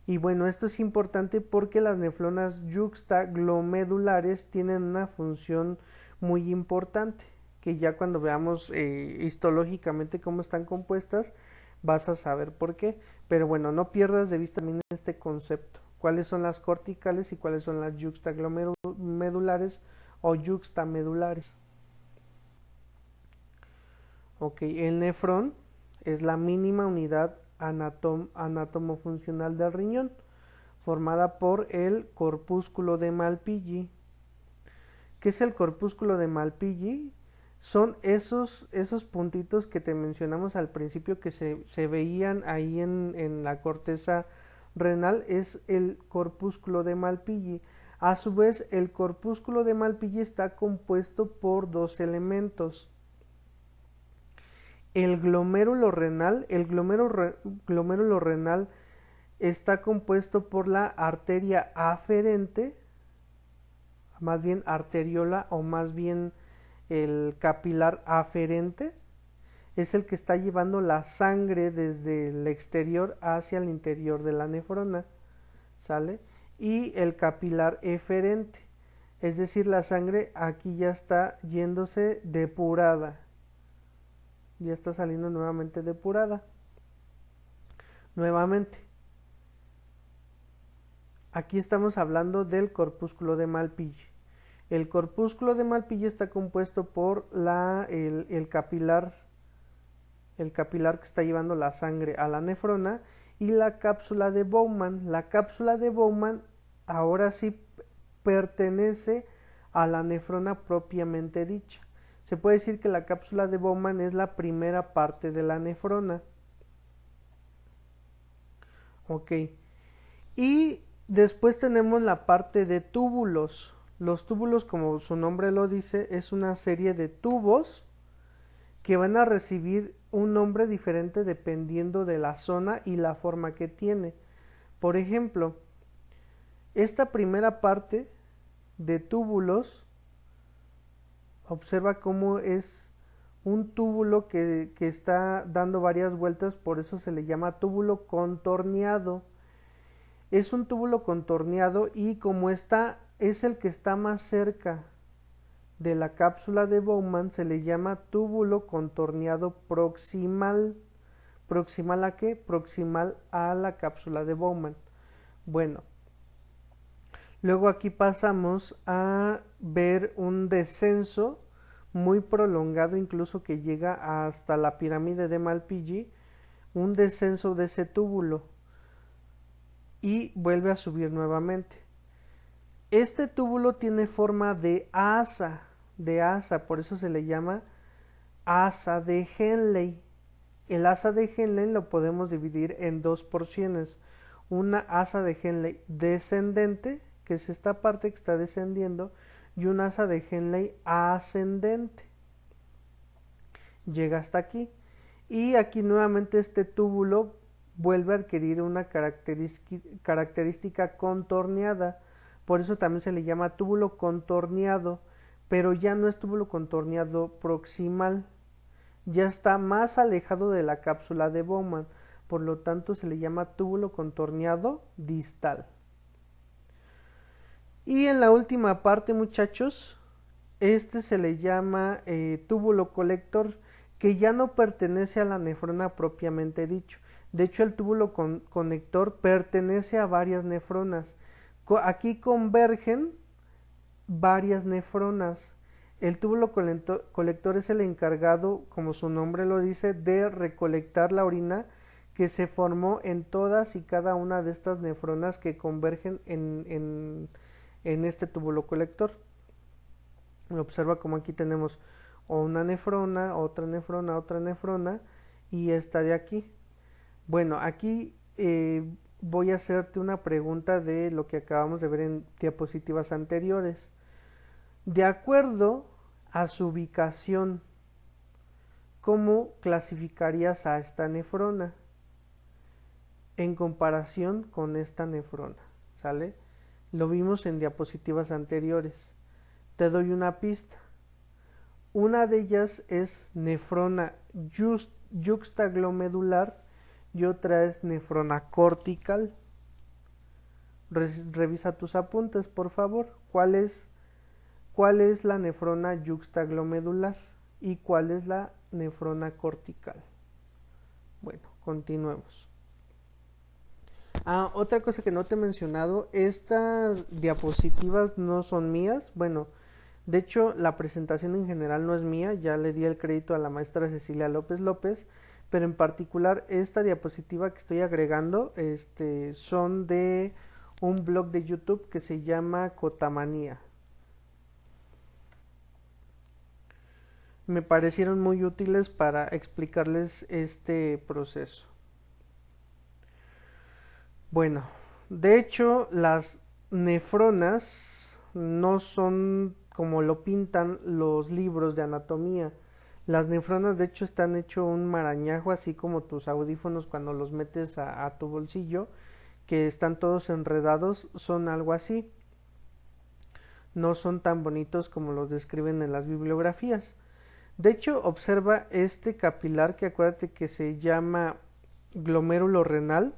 Y bueno, esto es importante porque las nefronas yuxtaglomedulares tienen una función muy importante, que ya cuando veamos histológicamente cómo están compuestas vas a saber por qué. Pero bueno, no pierdas de vista también este concepto: cuáles son las corticales y cuáles son las yuxtaglomedulares o yuxtamedulares. Ok, el nefrón es la mínima unidad anatomofuncional del riñón, formada por el corpúsculo de Malpighi. ¿Qué es el corpúsculo de Malpighi? Son esos puntitos que te mencionamos al principio, que se veían ahí en la corteza renal. Es el corpúsculo de Malpighi. A su vez, el corpúsculo de Malpighi está compuesto por dos elementos: el glomérulo renal. El glomérulo renal está compuesto por la arteria aferente, más bien arteriola, o más bien el capilar aferente. Es el que está llevando la sangre desde el exterior hacia el interior de la nefrona, ¿sale? Y el capilar eferente, es decir, la sangre aquí ya está yéndose depurada, ya está saliendo nuevamente depurada. Nuevamente, aquí estamos hablando del corpúsculo de Malpighi. El corpúsculo de Malpighi está compuesto por el capilar que está llevando la sangre a la nefrona, y la cápsula de Bowman. La cápsula de Bowman ahora sí pertenece a la nefrona propiamente dicha. Se puede decir que la cápsula de Bowman es la primera parte de la nefrona. Ok. Y después tenemos la parte de túbulos. Los túbulos, como su nombre lo dice, es una serie de tubos que van a recibir un nombre diferente dependiendo de la zona y la forma que tiene. Por ejemplo, esta primera parte de túbulos, observa cómo es un túbulo que está dando varias vueltas, por eso se le llama túbulo contorneado. Es un túbulo contorneado y como está es el que está más cerca de la cápsula de Bowman, se le llama túbulo contorneado proximal. ¿Proximal a qué? Proximal a la cápsula de Bowman. Bueno, luego aquí pasamos a ver un descenso muy prolongado, incluso que llega hasta la pirámide de Malpighi, un descenso de ese túbulo y vuelve a subir nuevamente. Este túbulo tiene forma de asa, por eso se le llama asa de Henle. El asa de Henle lo podemos dividir en dos porciones. Una asa de Henle descendente, que es esta parte que está descendiendo, y un asa de Henle ascendente. Llega hasta aquí. Y aquí nuevamente este túbulo vuelve a adquirir una característica contorneada. Por eso también se le llama túbulo contorneado, pero ya no es túbulo contorneado proximal, ya está más alejado de la cápsula de Bowman, por lo tanto se le llama túbulo contorneado distal. Y en la última parte, muchachos, este se le llama túbulo colector, que ya no pertenece a la nefrona propiamente dicho. De hecho, el túbulo conector pertenece a varias nefronas. Aquí convergen varias nefronas. El túbulo colector es el encargado, como su nombre lo dice, de recolectar la orina que se formó en todas y cada una de estas nefronas que convergen en este túbulo colector. Observa como aquí tenemos una nefrona, otra nefrona, otra nefrona y esta de aquí. Bueno, aquí voy a hacerte una pregunta de lo que acabamos de ver en diapositivas anteriores. De acuerdo a su ubicación, ¿cómo clasificarías a esta nefrona en comparación con esta nefrona? ¿Sale? Lo vimos en diapositivas anteriores. Te doy una pista. Una de ellas es nefrona yuxtaglomedular y otra es nefrona cortical. Revisa tus apuntes, por favor. ¿Cuál es la nefrona yuxtaglomedular y cuál es la nefrona cortical? Bueno, continuemos. Otra cosa que no te he mencionado, estas diapositivas no son mías. Bueno, de hecho la presentación en general no es mía, ya le di el crédito a la maestra Cecilia López López, pero en particular esta diapositiva que estoy agregando son de un blog de YouTube que se llama Cotamanía. Me parecieron muy útiles para explicarles este proceso. Bueno, de hecho las nefronas no son como lo pintan los libros de anatomía. Las nefronas de hecho están hecho un marañajo, así como tus audífonos cuando los metes a tu bolsillo, que están todos enredados, son algo así. No son tan bonitos como los describen en las bibliografías. De hecho, observa este capilar que acuérdate que se llama glomérulo renal.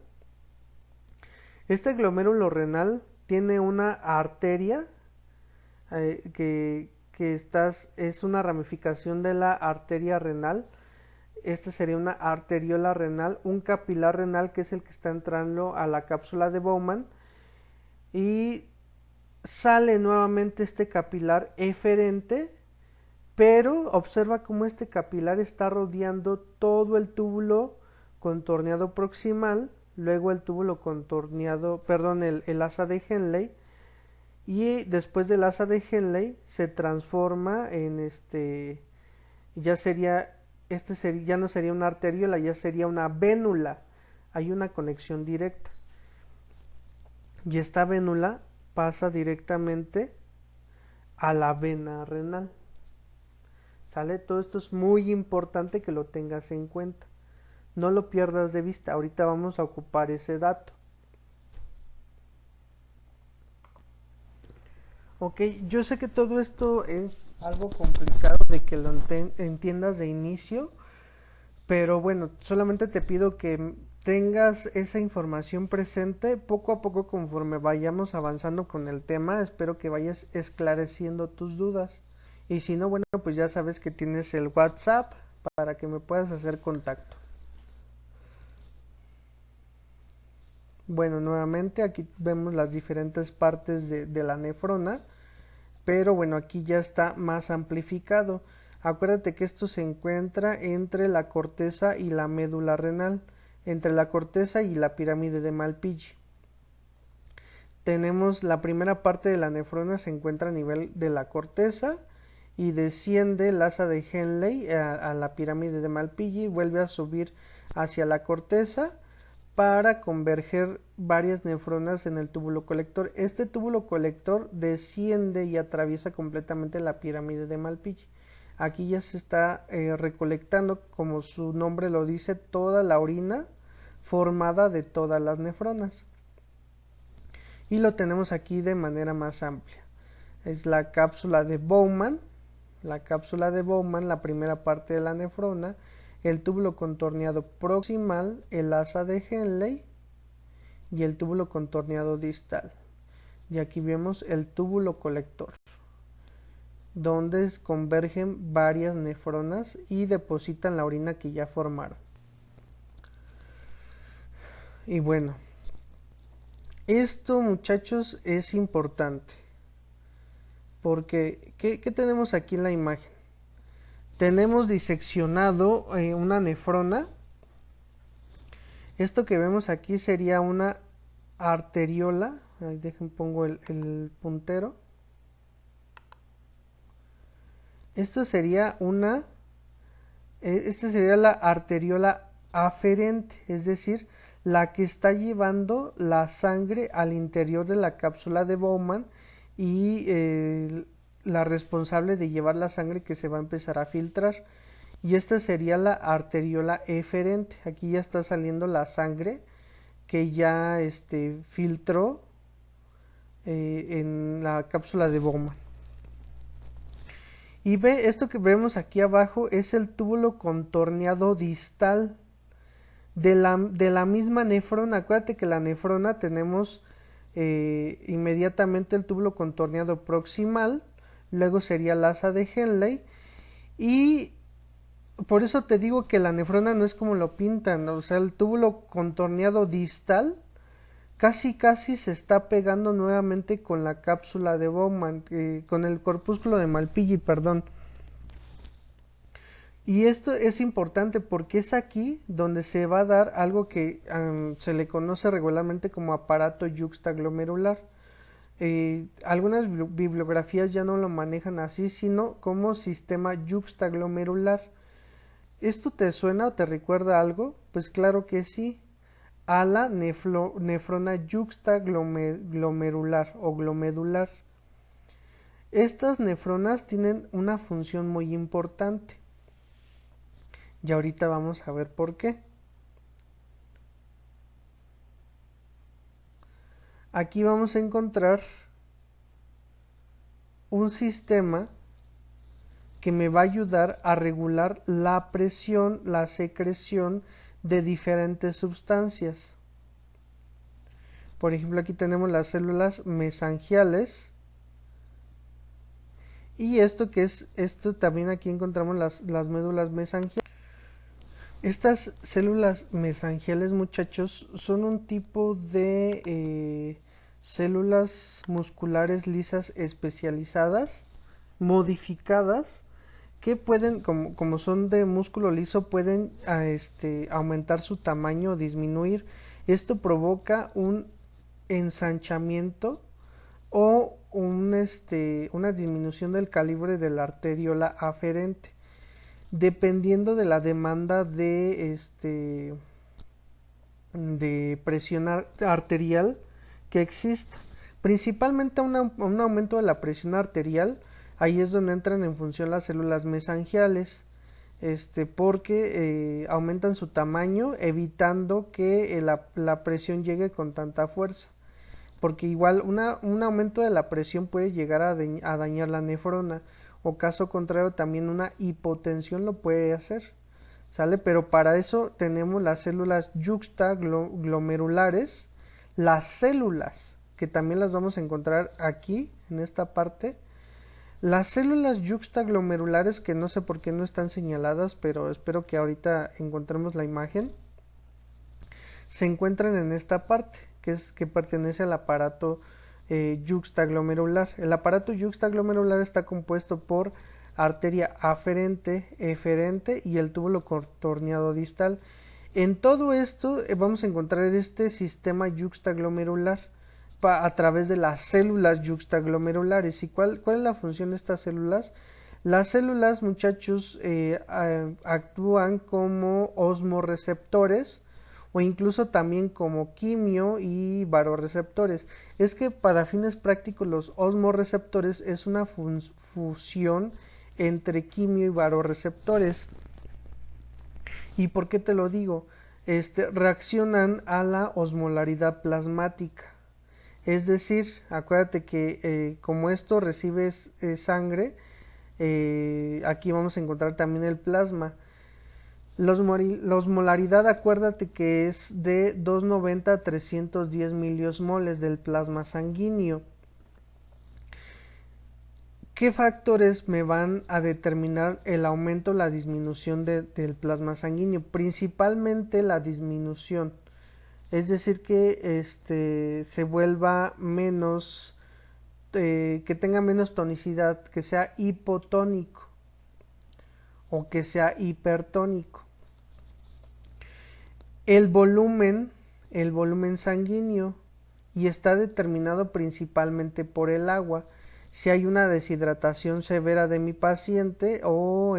Este glomérulo renal tiene una arteria que es una ramificación de la arteria renal. Esta sería una arteriola renal, un capilar renal que es el que está entrando a la cápsula de Bowman y sale nuevamente este capilar eferente, pero observa cómo este capilar está rodeando todo el túbulo contorneado proximal, luego el túbulo contorneado, perdón, el asa de Henle y después del asa de Henle se transforma en ya sería, ya no sería una arteriola, ya sería una vénula. Hay una conexión directa. Y esta vénula pasa directamente a la vena renal. ¿Sale? Todo esto es muy importante que lo tengas en cuenta. No lo pierdas de vista. Ahorita vamos a ocupar ese dato. Ok, yo sé que todo esto es algo complicado de que lo entiendas de inicio, pero bueno, solamente te pido que tengas esa información presente poco a poco conforme vayamos avanzando con el tema. Espero que vayas esclareciendo tus dudas. Y si no, bueno, pues ya sabes que tienes el WhatsApp para que me puedas hacer contacto. Bueno, nuevamente aquí vemos las diferentes partes de la nefrona, pero bueno, aquí ya está más amplificado. Acuérdate que esto se encuentra entre la corteza y la médula renal, entre la corteza y la pirámide de Malpighi. Tenemos la primera parte de la nefrona se encuentra a nivel de la corteza y desciende el asa de Henle a la pirámide de Malpighi, vuelve a subir hacia la corteza para converger varias nefronas en el túbulo colector. Este túbulo colector desciende y atraviesa completamente la pirámide de Malpighi. Aquí ya se está recolectando, como su nombre lo dice, toda la orina formada de todas las nefronas. Y lo tenemos aquí de manera más amplia. Es la cápsula de Bowman, la primera parte de la nefrona, el túbulo contorneado proximal, el asa de Henle y el túbulo contorneado distal. Y aquí vemos el túbulo colector, donde convergen varias nefronas y depositan la orina que ya formaron. Y bueno, esto, muchachos, es importante, porque ¿qué tenemos aquí en la imagen? Tenemos diseccionado una nefrona. Esto que vemos aquí sería una arteriola. Ahí pongo el puntero. Esto sería esta sería la arteriola aferente, es decir, la que está llevando la sangre al interior de la cápsula de Bowman y la responsable de llevar la sangre que se va a empezar a filtrar. Y esta sería la arteriola eferente. Aquí ya está saliendo la sangre que ya filtró en la cápsula de Bowman. Y ve, esto que vemos aquí abajo es el túbulo contorneado distal de la misma nefrona. Acuérdate que la nefrona tenemos inmediatamente el túbulo contorneado proximal, luego sería el asa de Henle, y por eso te digo que la nefrona no es como lo pintan, o sea, el túbulo contorneado distal casi se está pegando nuevamente con la cápsula de Bowman, con el corpúsculo de Malpighi, perdón. Y esto es importante porque es aquí donde se va a dar algo que se le conoce regularmente como aparato yuxtaglomerular. Algunas bibliografías ya no lo manejan así, sino como sistema yuxtaglomerular. ¿Esto te suena o te recuerda algo? Pues claro que sí, a la nefrona yuxtaglomerular o glomedular. Estas nefronas tienen una función muy importante. Y ahorita vamos a ver por qué. Aquí vamos a encontrar un sistema que me va a ayudar a regular la presión, la secreción de diferentes sustancias. Por ejemplo, aquí tenemos las células mesangiales. Y esto también aquí encontramos las médulas mesangiales. Estas células mesangiales, muchachos, son un tipo de células musculares lisas especializadas, modificadas, que pueden, como son de músculo liso, pueden aumentar su tamaño o disminuir. Esto provoca un ensanchamiento o una disminución del calibre de la arteriola aferente, dependiendo de la demanda de presión arterial que exista. Principalmente un aumento de la presión arterial, ahí es donde entran en función las células mesangiales, porque aumentan su tamaño, evitando que la presión llegue con tanta fuerza. Porque igual un aumento de la presión puede llegar a dañar la nefrona, o caso contrario también una hipotensión lo puede hacer, ¿sale? Pero para eso tenemos las células yuxtaglomerulares, las células, que también las vamos a encontrar aquí, en esta parte. Las células yuxtaglomerulares, que no sé por qué no están señaladas, pero espero que ahorita encontremos la imagen, se encuentran en esta parte, que pertenece al aparato yuxtaglomerular. El aparato yuxtaglomerular está compuesto por arteria aferente, eferente y el túbulo contorneado distal. En todo esto vamos a encontrar este sistema yuxtaglomerular a través de las células yuxtaglomerulares. ¿Y cuál es la función de estas células? Las células, muchachos, actúan como osmorreceptores o incluso también como quimio y varoreceptores. Es que para fines prácticos los osmorreceptores es una fusión entre quimio y varoreceptores. ¿Y por qué te lo digo? Reaccionan a la osmolaridad plasmática. Es decir, acuérdate que como esto recibe sangre, aquí vamos a encontrar también el plasma. La osmolaridad, acuérdate que es de 290 a 310 miliosmoles del plasma sanguíneo. ¿Qué factores me van a determinar el aumento o la disminución del plasma sanguíneo? Principalmente la disminución. Es decir, que se vuelva menos, que tenga menos tonicidad, que sea hipotónico o que sea hipertónico. El volumen sanguíneo, y está determinado principalmente por el agua. Si hay una deshidratación severa de mi paciente o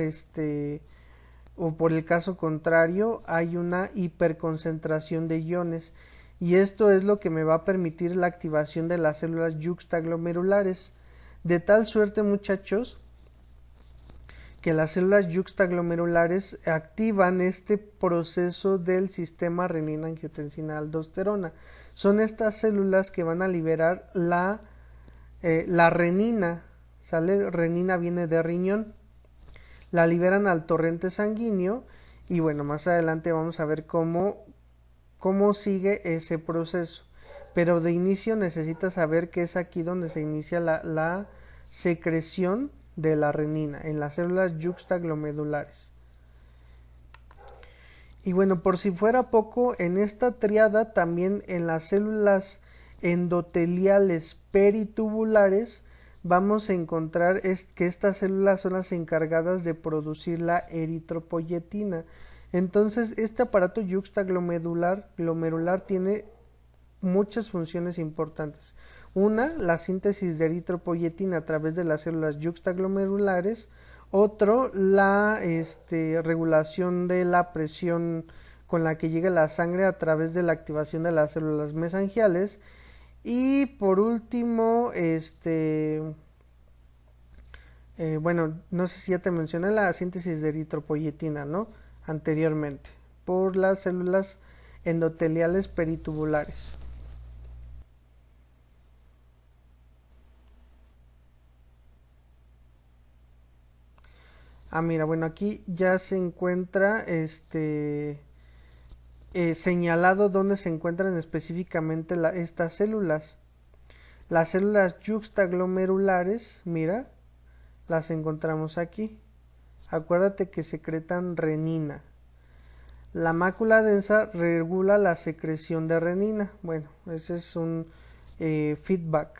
por el caso contrario hay una hiperconcentración de iones, y esto es lo que me va a permitir la activación de las células yuxtaglomerulares, de tal suerte, muchachos, que las células yuxtaglomerulares activan este proceso del sistema renina-angiotensina-aldosterona. Son estas células que van a liberar la renina, ¿sale? Renina viene de riñón. La liberan al torrente sanguíneo y bueno, más adelante vamos a ver cómo sigue ese proceso. Pero de inicio necesitas saber que es aquí donde se inicia la secreción de la renina, en las células yuxtaglomerulares. Y bueno, por si fuera poco, en esta triada también en las células endoteliales peritubulares vamos a encontrar que estas células son las encargadas de producir la eritropoyetina. Entonces, este aparato yuxtaglomerular tiene muchas funciones importantes. Una, la síntesis de eritropoyetina a través de las células yuxtaglomerulares. Otro, la regulación de la presión con la que llega la sangre a través de la activación de las células mesangiales. Y por último, bueno, no sé si ya te mencioné la síntesis de eritropoyetina, ¿no? Anteriormente, por las células endoteliales peritubulares. Mira, bueno, aquí ya se encuentra señalado dónde se encuentran específicamente estas células. Las células yuxtaglomerulares, mira, las encontramos aquí. Acuérdate que secretan renina. La mácula densa regula la secreción de renina. Bueno, ese es un feedback.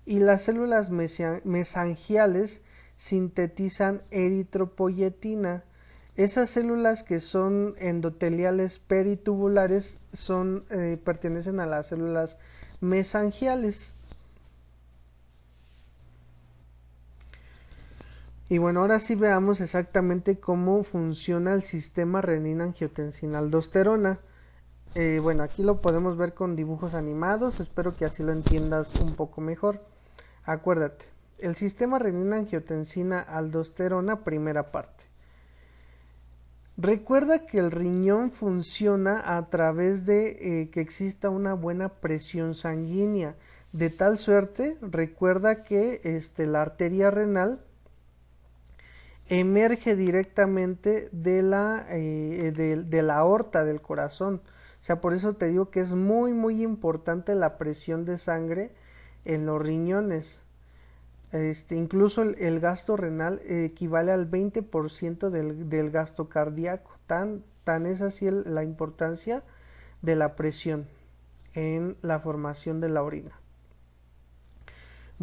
Y las células mesangiales sintetizan eritropoyetina. Esas células que son endoteliales peritubulares pertenecen a las células mesangiales. Y bueno, ahora sí veamos exactamente cómo funciona el sistema renina-angiotensina-aldosterona. Bueno, aquí lo podemos ver con dibujos animados, espero que así lo entiendas un poco mejor. Acuérdate, el sistema renina-angiotensina-aldosterona, primera parte. Recuerda que el riñón funciona a través de que exista una buena presión sanguínea. De tal suerte, recuerda que la arteria renal emerge directamente de la aorta del corazón. O sea, por eso te digo que es muy importante la presión de sangre en los riñones. Incluso el gasto renal equivale al 20% del gasto cardíaco. Tan es así la importancia de la presión en la formación de la orina.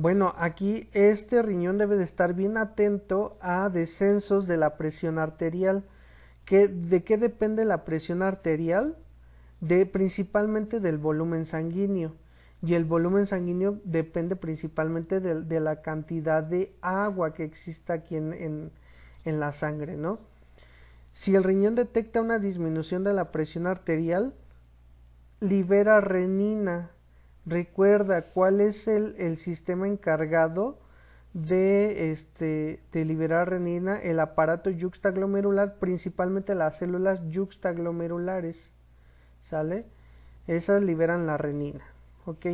Bueno, aquí este riñón debe de estar bien atento a descensos de la presión arterial. ¿De qué depende la presión arterial? Principalmente del volumen sanguíneo. Y el volumen sanguíneo depende principalmente de la cantidad de agua que exista aquí en la sangre, ¿no? Si el riñón detecta una disminución de la presión arterial, libera renina. Recuerda cuál es el sistema encargado de liberar renina, el aparato yuxtaglomerular, principalmente las células yuxtaglomerulares, ¿sale? Esas liberan la renina, ¿ok?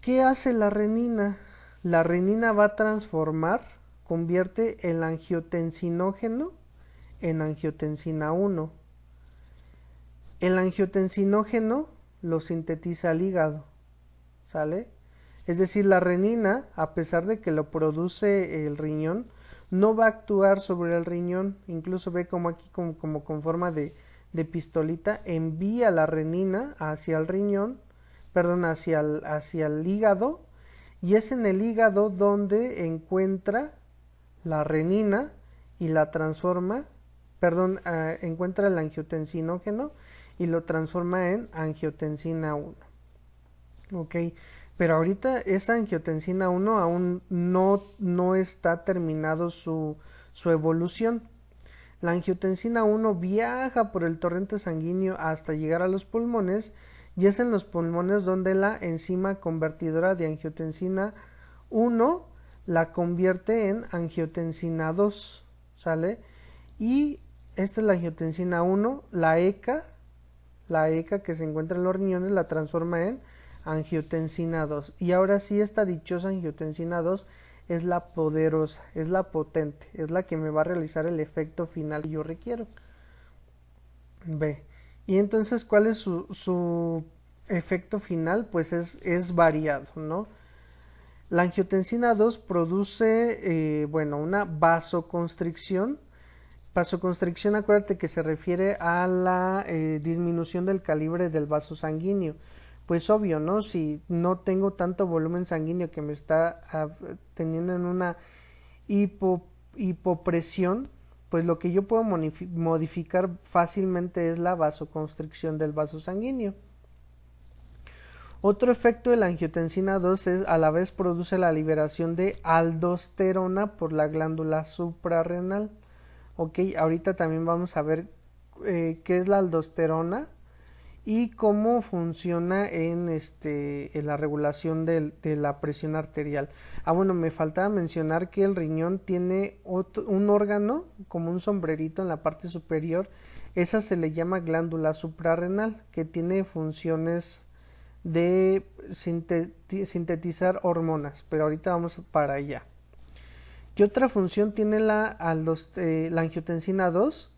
¿Qué hace la renina? La renina va a convierte el angiotensinógeno en angiotensina 1. El angiotensinógeno lo sintetiza el hígado, ¿sale? Es decir, la renina, a pesar de que lo produce el riñón, no va a actuar sobre el riñón, incluso ve como aquí como con forma de pistolita, envía la renina hacia el riñón, perdón, hacia el hígado, y es en el hígado donde encuentra la renina y la transforma, encuentra el angiotensinógeno y lo transforma en angiotensina 1. Ok, pero ahorita esa angiotensina 1 aún no está terminado su evolución. La angiotensina 1 viaja por el torrente sanguíneo hasta llegar a los pulmones, y es en los pulmones donde la enzima convertidora de angiotensina 1 la convierte en angiotensina 2, ¿sale? Y esta es la angiotensina 1, la ECA que se encuentra en los riñones, la transforma en angiotensina 2. Y ahora sí, esta dichosa angiotensina 2 es la poderosa, es la potente, es la que me va a realizar el efecto final que yo requiero. Ve. Y entonces, ¿cuál es su efecto final? Pues es variado, ¿no? La angiotensina 2 produce, una vasoconstricción. Vasoconstricción, acuérdate que se refiere a la disminución del calibre del vaso sanguíneo. Pues obvio, ¿no? Si no tengo tanto volumen sanguíneo que me está teniendo en una hipopresión, pues lo que yo puedo modificar fácilmente es la vasoconstricción del vaso sanguíneo. Otro efecto de la angiotensina 2 es a la vez produce la liberación de aldosterona por la glándula suprarrenal. Ok, ahorita también vamos a ver qué es la aldosterona y cómo funciona en la regulación de la presión arterial. Bueno, me faltaba mencionar que el riñón tiene un órgano como un sombrerito en la parte superior. Esa se le llama glándula suprarrenal, que tiene funciones de sintetizar hormonas, pero ahorita vamos para allá. ¿Qué otra función tiene la angiotensina 2?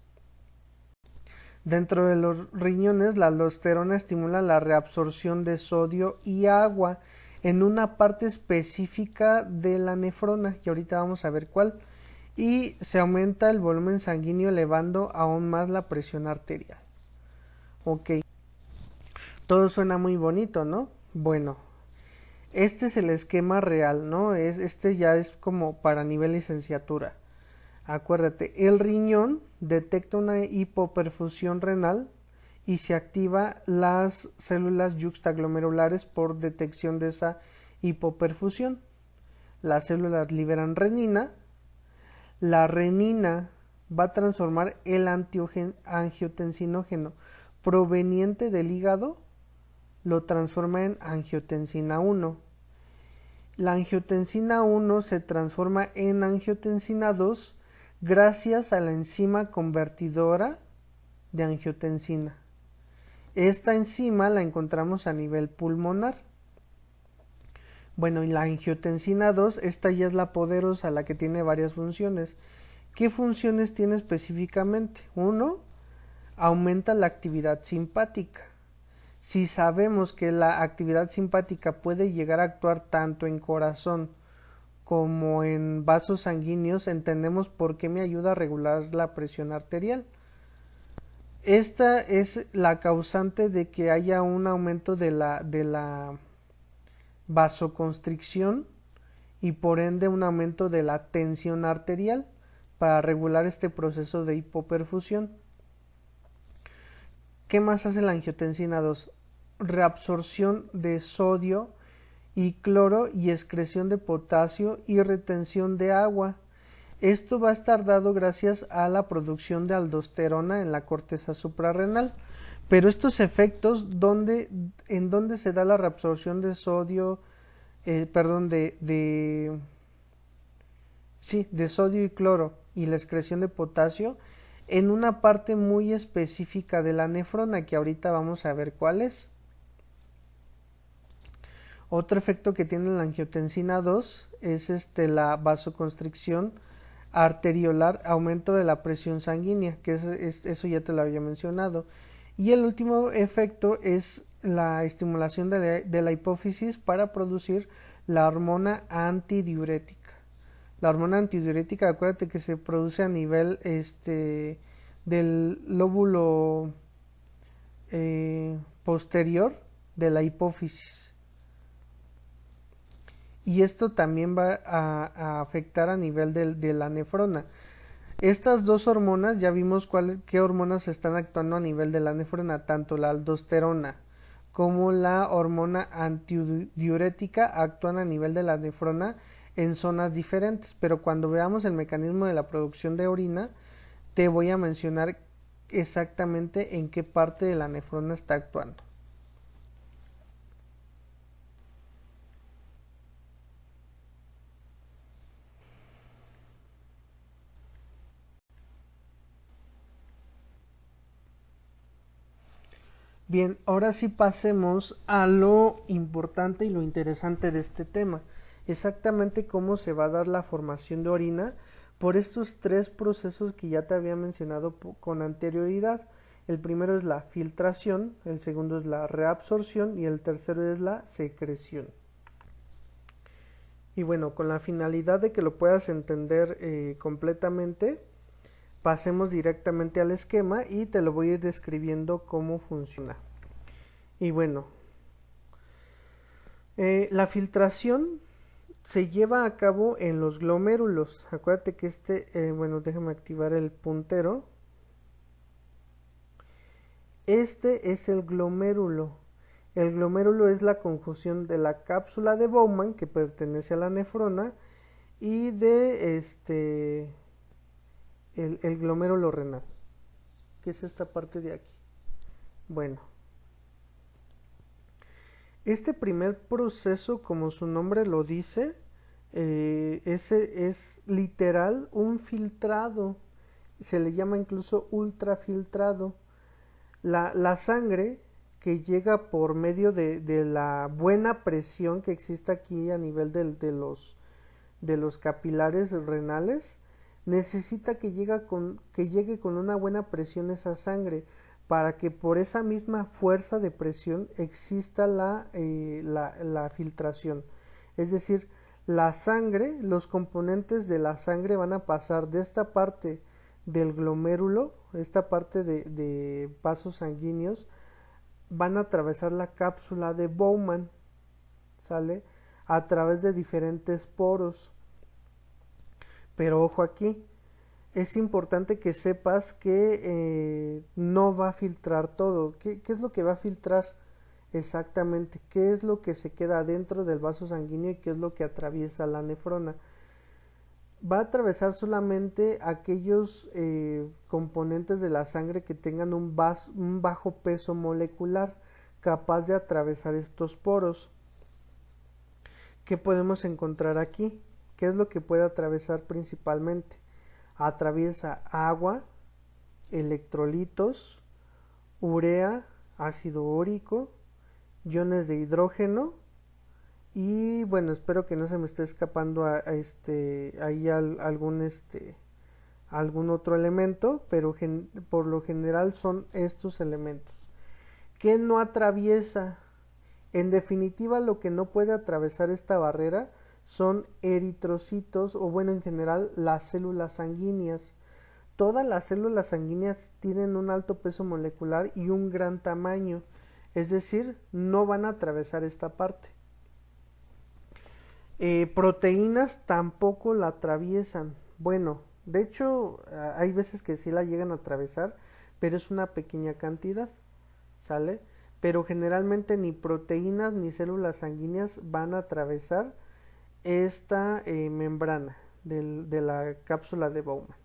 Dentro de los riñones, la aldosterona estimula la reabsorción de sodio y agua en una parte específica de la nefrona, y ahorita vamos a ver cuál. Y se aumenta el volumen sanguíneo, elevando aún más la presión arterial. Ok, todo suena muy bonito, ¿no? Bueno, este es el esquema real, ¿no? Ya es como para nivel licenciatura. Acuérdate, el riñón detecta una hipoperfusión renal y se activa las células yuxtaglomerulares por detección de esa hipoperfusión. Las células liberan renina La renina va a transformar el angiotensinógeno proveniente del hígado, lo transforma en angiotensina 1. La angiotensina 1 se transforma en angiotensina 2 gracias a la enzima convertidora de angiotensina. Esta enzima la encontramos a nivel pulmonar. Bueno, y la angiotensina 2, esta ya es la poderosa, la que tiene varias funciones. ¿Qué funciones tiene específicamente? Uno, aumenta la actividad simpática. Si sabemos que la actividad simpática puede llegar a actuar tanto en corazón como en vasos sanguíneos, entendemos por qué me ayuda a regular la presión arterial. Esta es la causante de que haya un aumento de la vasoconstricción y por ende un aumento de la tensión arterial para regular este proceso de hipoperfusión. ¿Qué más hace la angiotensina 2? Reabsorción de sodio y cloro y excreción de potasio y retención de agua. Esto va a estar dado gracias a la producción de aldosterona en la corteza suprarrenal. Pero estos efectos, ¿en dónde se da la reabsorción de sodio, de sodio y cloro y la excreción de potasio? En una parte muy específica de la nefrona, que ahorita vamos a ver cuál es. Otro efecto que tiene la angiotensina 2 es la vasoconstricción arteriolar, aumento de la presión sanguínea, que eso ya te lo había mencionado. Y el último efecto es la estimulación de la hipófisis para producir la hormona antidiurética. La hormona antidiurética, acuérdate que se produce a nivel del lóbulo posterior de la hipófisis. Y esto también va a afectar a nivel de la nefrona. Estas dos hormonas, ya vimos qué hormonas están actuando a nivel de la nefrona, tanto la aldosterona como la hormona antidiurética actúan a nivel de la nefrona en zonas diferentes, pero cuando veamos el mecanismo de la producción de orina, te voy a mencionar exactamente en qué parte de la nefrona está actuando. Bien, ahora sí pasemos a lo importante y lo interesante de este tema, exactamente cómo se va a dar la formación de orina por estos tres procesos que ya te había mencionado con anterioridad. El primero es la filtración, el segundo es la reabsorción y el tercero es la secreción. Y bueno, con la finalidad de que lo puedas entender completamente, pasemos directamente al esquema y te lo voy a ir describiendo cómo funciona. Y bueno, la filtración se lleva a cabo en los glomérulos. Acuérdate que bueno, déjame activar el puntero. Este es el glomérulo. El glomérulo es la conjunción de la cápsula de Bowman, que pertenece a la nefrona, y de el glomérulo renal, que es esta parte de aquí. Bueno, este primer proceso, como su nombre lo dice, ese es literal un filtrado, se le llama incluso ultrafiltrado. La sangre que llega por medio de la buena presión que existe aquí a nivel de los capilares renales, necesita que llegue con una buena presión esa sangre para que por esa misma fuerza de presión exista la filtración. Es decir, la sangre, los componentes de la sangre van a pasar de esta parte del glomérulo, esta parte de vasos sanguíneos, van a atravesar la cápsula de Bowman, ¿sale? A través de diferentes poros. Pero ojo aquí, es importante que sepas que no va a filtrar todo. ¿Qué es lo que va a filtrar exactamente? ¿Qué es lo que se queda dentro del vaso sanguíneo y qué es lo que atraviesa la nefrona? Va a atravesar solamente aquellos componentes de la sangre que tengan un bajo peso molecular capaz de atravesar estos poros. ¿Qué podemos encontrar aquí? ¿Qué es lo que puede atravesar principalmente? Atraviesa agua, electrolitos, urea, ácido úrico, iones de hidrógeno y bueno, espero que no se me esté escapando ahí algún otro elemento, pero por lo general son estos elementos. ¿Qué no atraviesa? En definitiva, lo que no puede atravesar esta barrera son eritrocitos o bueno, en general las células sanguíneas. Todas las células sanguíneas tienen un alto peso molecular y un gran tamaño, es decir, no van a atravesar esta parte. Proteínas tampoco la atraviesan. Bueno, de hecho, hay veces que sí la llegan a atravesar, pero es una pequeña cantidad, ¿sale? Pero generalmente ni proteínas ni células sanguíneas van a atravesar esta membrana de la cápsula de Bowman.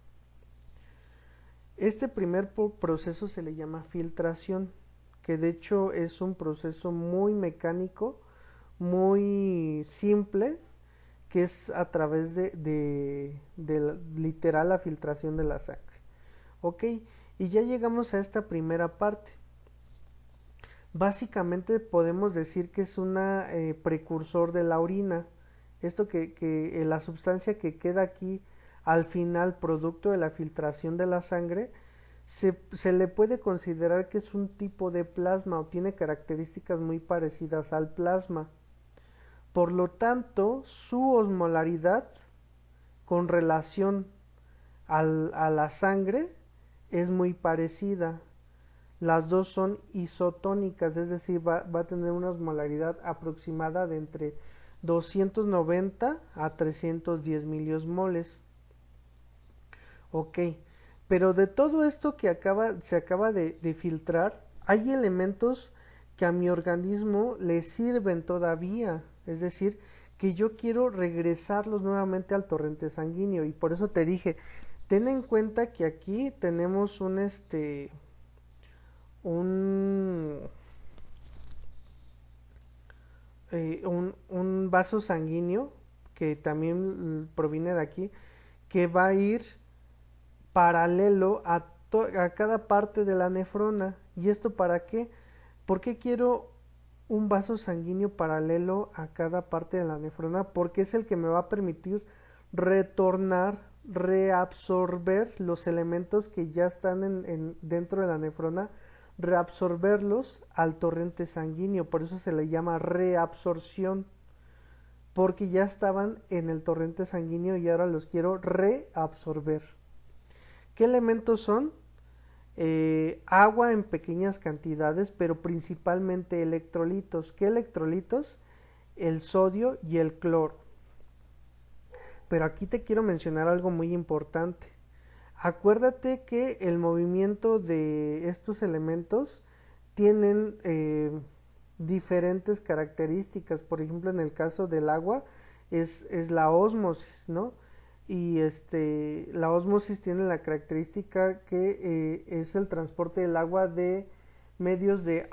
Este primer proceso se le llama filtración, que de hecho es un proceso muy mecánico, muy simple, que es a través de literal la filtración de la sangre. Ok, y ya llegamos a esta primera parte. Básicamente podemos decir que es una precursor de la orina. Esto que la sustancia que queda aquí al final, producto de la filtración de la sangre, se le puede considerar que es un tipo de plasma o tiene características muy parecidas al plasma. Por lo tanto, su osmolaridad con relación a la sangre es muy parecida. Las dos son isotónicas, es decir, va a tener una osmolaridad aproximada de entre 290 a 310 miliosmoles. Ok, pero de todo esto que se acaba de filtrar, hay elementos que a mi organismo le sirven todavía, es decir, que yo quiero regresarlos nuevamente al torrente sanguíneo y por eso te dije, ten en cuenta que aquí tenemos un, un vaso sanguíneo que también proviene de aquí, que va a ir paralelo a cada parte de la nefrona. ¿Y esto para qué? ¿Por qué quiero un vaso sanguíneo paralelo a cada parte de la nefrona? Porque es el que me va a permitir retornar, reabsorber los elementos que ya están dentro de la nefrona, reabsorberlos al torrente sanguíneo. Por eso se le llama reabsorción, porque ya estaban en el torrente sanguíneo y ahora los quiero reabsorber. ¿Qué elementos son? Agua en pequeñas cantidades, pero principalmente electrolitos. ¿Qué electrolitos? El sodio y el cloro. Pero aquí te quiero mencionar algo muy importante. Acuérdate que el movimiento de estos elementos tienen diferentes características. Por ejemplo, en el caso del agua es la ósmosis, ¿no? Y la ósmosis tiene la característica que es el transporte del agua de medios de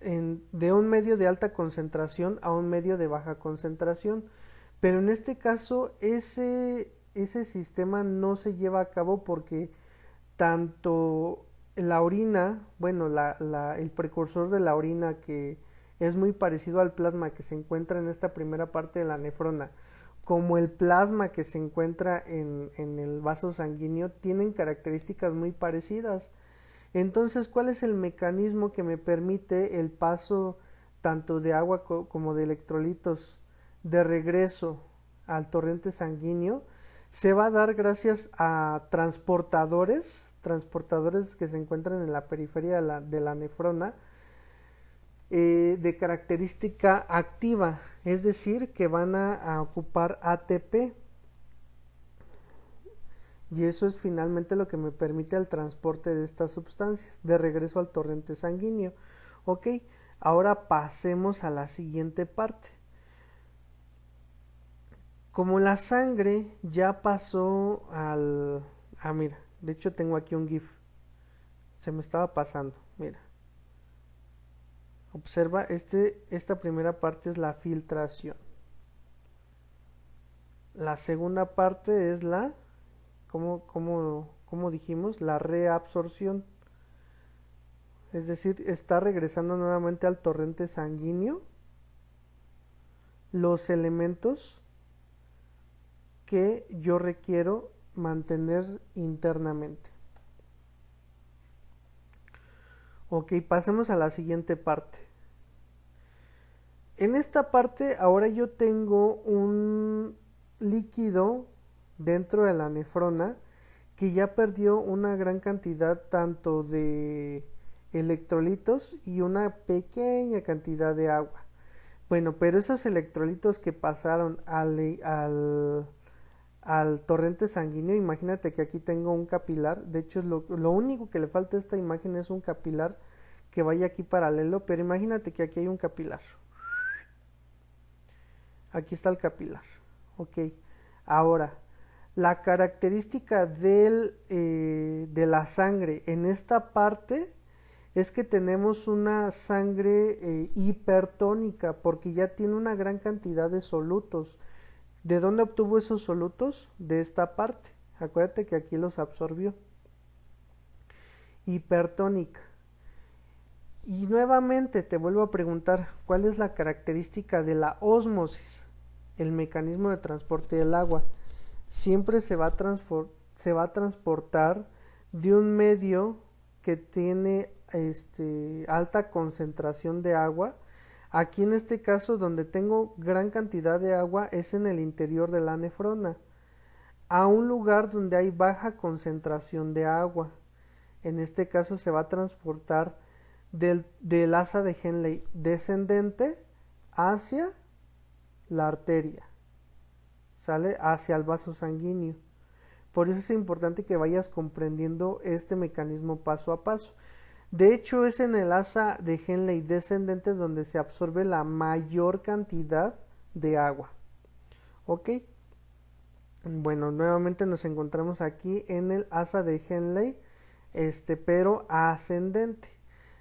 un medio de alta concentración a un medio de baja concentración. Pero en este caso ese sistema no se lleva a cabo porque tanto la orina, bueno, el precursor de la orina que es muy parecido al plasma que se encuentra en esta primera parte de la nefrona, como el plasma que se encuentra en el vaso sanguíneo, tienen características muy parecidas. Entonces, ¿cuál es el mecanismo que me permite el paso tanto de agua como de electrolitos de regreso al torrente sanguíneo? Se va a dar gracias a transportadores que se encuentran en la periferia de la nefrona, de característica activa, es decir, que van a ocupar ATP. Y eso es finalmente lo que me permite el transporte de estas sustancias de regreso al torrente sanguíneo. Ok, ahora pasemos a la siguiente parte. Como la sangre ya pasó al... Ah, mira, de hecho tengo aquí un GIF. Se me estaba pasando, mira. Observa, esta primera parte es la filtración. La segunda parte es la, como dijimos, la reabsorción. Es decir, está regresando nuevamente al torrente sanguíneo los elementos que yo requiero mantener internamente. Ok, pasemos a la siguiente parte. En esta parte ahora yo tengo un líquido dentro de la nefrona que ya perdió una gran cantidad tanto de electrolitos y una pequeña cantidad de agua. Bueno, pero esos electrolitos que pasaron al torrente sanguíneo, imagínate que aquí tengo un capilar, de hecho es lo único que le falta a esta imagen es un capilar que vaya aquí paralelo, pero imagínate que aquí hay un capilar. Aquí está el capilar. Ok. Ahora, la característica de la sangre en esta parte es que tenemos una sangre hipertónica porque ya tiene una gran cantidad de solutos. ¿De dónde obtuvo esos solutos? De esta parte. Acuérdate que aquí los absorbió. Hipertónica. Y nuevamente te vuelvo a preguntar, ¿cuál es la característica de la ósmosis? El mecanismo de transporte del agua. Siempre se va a transportar de un medio que tiene alta concentración de agua. Aquí en este caso donde tengo gran cantidad de agua es en el interior de la nefrona, a un lugar donde hay baja concentración de agua. En este caso se va a transportar del asa de Henle descendente hacia la arteria, sale hacia el vaso sanguíneo. Por eso es importante que vayas comprendiendo este mecanismo paso a paso. De hecho, es en el asa de Henle descendente donde se absorbe la mayor cantidad de agua. ¿Ok? Bueno, nuevamente nos encontramos aquí en el asa de Henle, pero ascendente.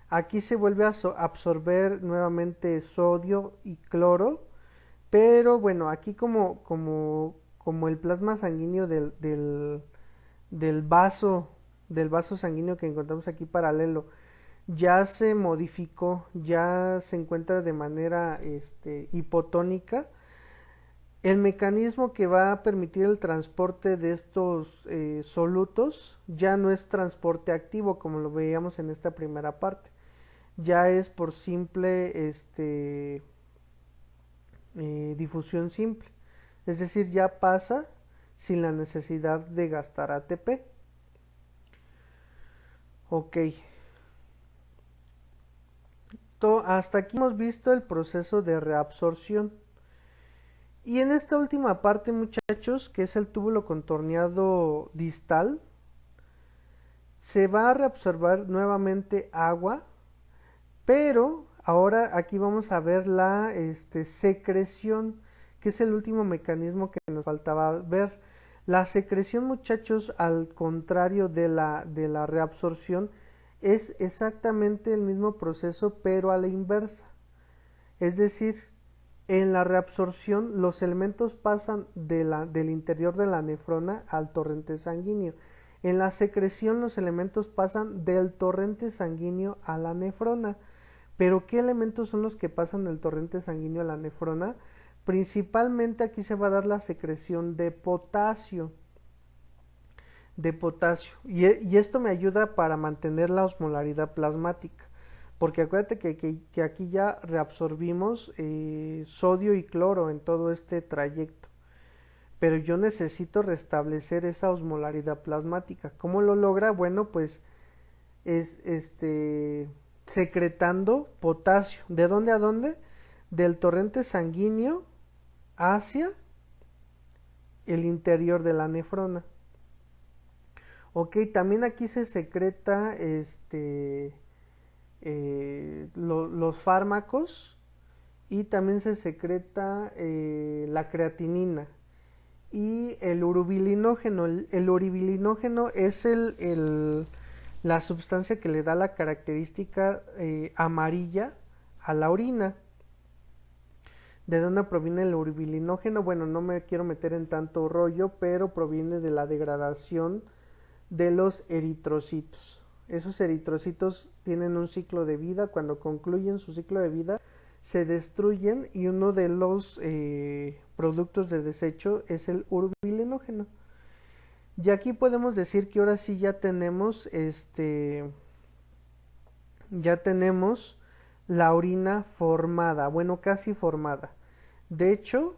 Aquí se vuelve a absorber nuevamente sodio y cloro, pero bueno, aquí como el plasma sanguíneo del vaso sanguíneo que encontramos aquí paralelo ya se modificó, ya se encuentra de manera hipotónica. El mecanismo que va a permitir el transporte de estos solutos ya no es transporte activo como lo veíamos en esta primera parte, ya es por simple difusión simple, es decir, ya pasa sin la necesidad de gastar ATP. Ok, hasta aquí hemos visto el proceso de reabsorción. Y en esta última parte, muchachos, que es el túbulo contorneado distal, se va a reabsorber nuevamente agua, pero ahora aquí vamos a ver la secreción, que es el último mecanismo que nos faltaba ver. La secreción, muchachos, al contrario de la reabsorción, es exactamente el mismo proceso, pero a la inversa. Es decir, en la reabsorción los elementos pasan del interior de la nefrona al torrente sanguíneo. En la secreción los elementos pasan del torrente sanguíneo a la nefrona. Pero ¿qué elementos son los que pasan del torrente sanguíneo a la nefrona? Principalmente aquí se va a dar la secreción de potasio. Y esto me ayuda para mantener la osmolaridad plasmática. Porque acuérdate que aquí ya reabsorbimos sodio y cloro en todo este trayecto. Pero yo necesito restablecer esa osmolaridad plasmática. ¿Cómo lo logra? Bueno, pues es secretando potasio. ¿De dónde a dónde? Del torrente sanguíneo hacia el interior de la nefrona. Ok, también aquí se secreta los fármacos y también se secreta la creatinina. y el urobilinógeno. El urobilinógeno es la sustancia que le da la característica amarilla a la orina. ¿De dónde proviene el urobilinógeno? Bueno, no me quiero meter en tanto rollo, pero proviene de la degradación de los eritrocitos. Esos eritrocitos tienen un ciclo de vida. Cuando concluyen su ciclo de vida, se destruyen y uno de los productos de desecho es el urobilinógeno. Y aquí podemos decir que ahora sí ya tenemos la orina formada, bueno, casi formada. De hecho,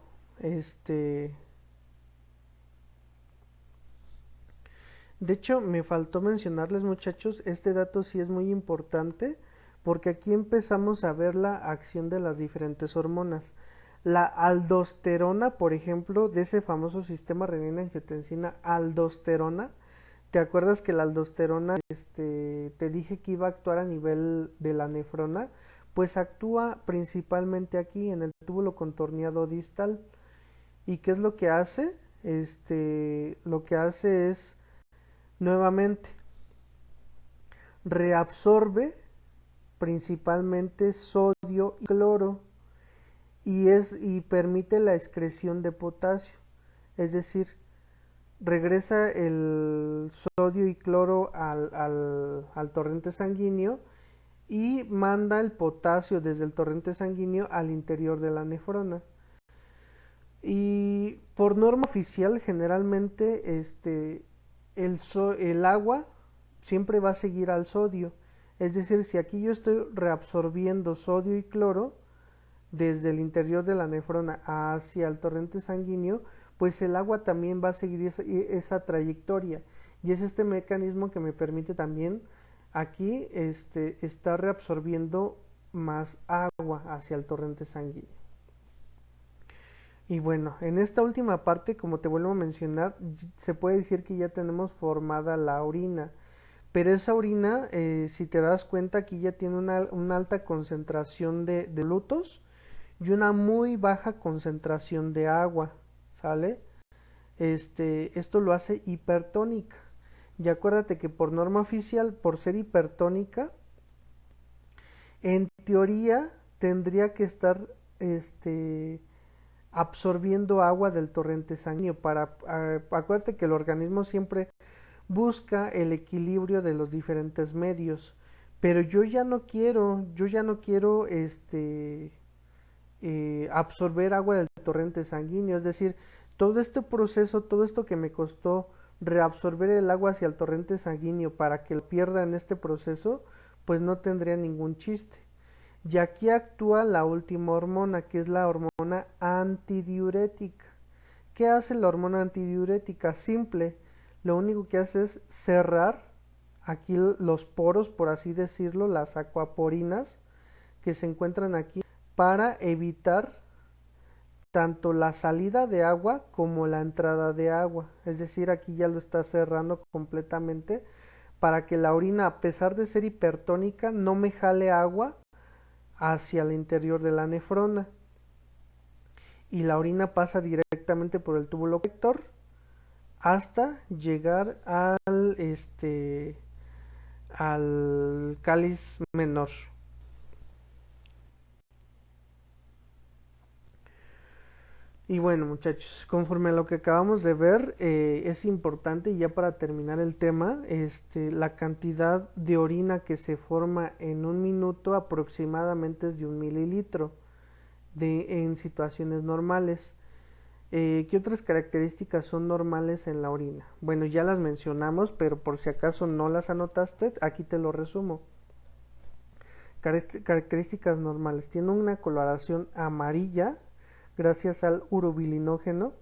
me faltó mencionarles, muchachos, este dato sí es muy importante porque aquí empezamos a ver la acción de las diferentes hormonas. La aldosterona, por ejemplo, de ese famoso sistema renina-angiotensina, aldosterona. ¿Te acuerdas que la aldosterona, te dije que iba a actuar a nivel de la nefrona? Pues actúa principalmente aquí en el túbulo contorneado distal. ¿Y qué es lo que hace? Lo que hace es nuevamente reabsorbe principalmente sodio y cloro y permite la excreción de potasio, es decir, regresa el sodio y cloro al torrente sanguíneo y manda el potasio desde el torrente sanguíneo al interior de la nefrona. Y por norma oficial, generalmente el agua siempre va a seguir al sodio. Es decir, si aquí yo estoy reabsorbiendo sodio y cloro desde el interior de la nefrona hacia el torrente sanguíneo, pues el agua también va a seguir esa trayectoria. Y es este mecanismo que me permite también aquí estar reabsorbiendo más agua hacia el torrente sanguíneo. Y bueno, en esta última parte, como te vuelvo a mencionar, se puede decir que ya tenemos formada la orina. Pero esa orina, si te das cuenta, aquí ya tiene una alta concentración de glutos y una muy baja concentración de agua, ¿sale? Esto lo hace hipertónica. Y acuérdate que por norma oficial, por ser hipertónica, en teoría tendría que estar absorbiendo agua del torrente sanguíneo. Acuérdate que el organismo siempre busca el equilibrio de los diferentes medios, pero yo ya no quiero absorber agua del torrente sanguíneo, es decir, todo este proceso, todo esto que me costó reabsorber el agua hacia el torrente sanguíneo para que lo pierda en este proceso, pues no tendría ningún chiste. Y aquí actúa la última hormona, que es la hormona antidiurética. ¿Qué hace la hormona antidiurética? Simple, lo único que hace es cerrar aquí los poros, por así decirlo, las acuaporinas que se encuentran aquí, para evitar tanto la salida de agua como la entrada de agua. Es decir, aquí ya lo está cerrando completamente para que la orina, a pesar de ser hipertónica, no me jale agua hacia el interior de la nefrona. Y la orina pasa directamente por el túbulo colector hasta llegar al cáliz menor. Y bueno, muchachos, conforme a lo que acabamos de ver, es importante, ya para terminar el tema, la cantidad de orina que se forma en un minuto aproximadamente es de 1 mililitro en situaciones normales. ¿Qué otras características son normales en la orina? Bueno, ya las mencionamos, pero por si acaso no las anotaste, aquí te lo resumo. Características normales: tiene una coloración amarilla gracias al urobilinógeno,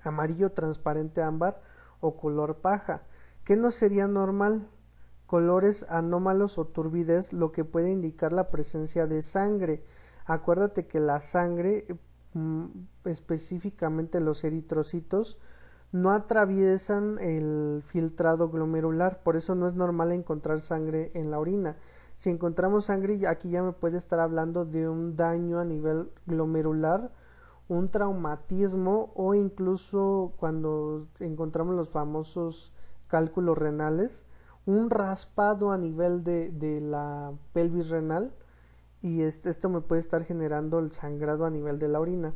amarillo transparente ámbar o color paja. ¿Qué no sería normal? Colores anómalos o turbidez, lo que puede indicar la presencia de sangre. Acuérdate que la sangre, específicamente los eritrocitos, no atraviesan el filtrado glomerular, por eso no es normal encontrar sangre en la orina. Si encontramos sangre, aquí ya me puede estar hablando de un daño a nivel glomerular, un traumatismo o incluso cuando encontramos los famosos cálculos renales, un raspado a nivel de la pelvis renal y esto me puede estar generando el sangrado a nivel de la orina.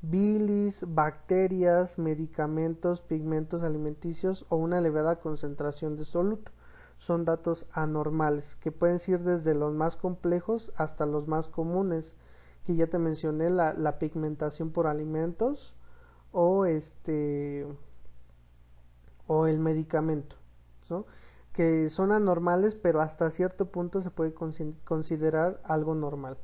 Bilis, bacterias, medicamentos, pigmentos alimenticios o una elevada concentración de soluto. Son datos anormales que pueden ir desde los más complejos hasta los más comunes, que ya te mencioné, la pigmentación por alimentos o o el medicamento, ¿no? Que son anormales, pero hasta cierto punto se puede considerar algo normal.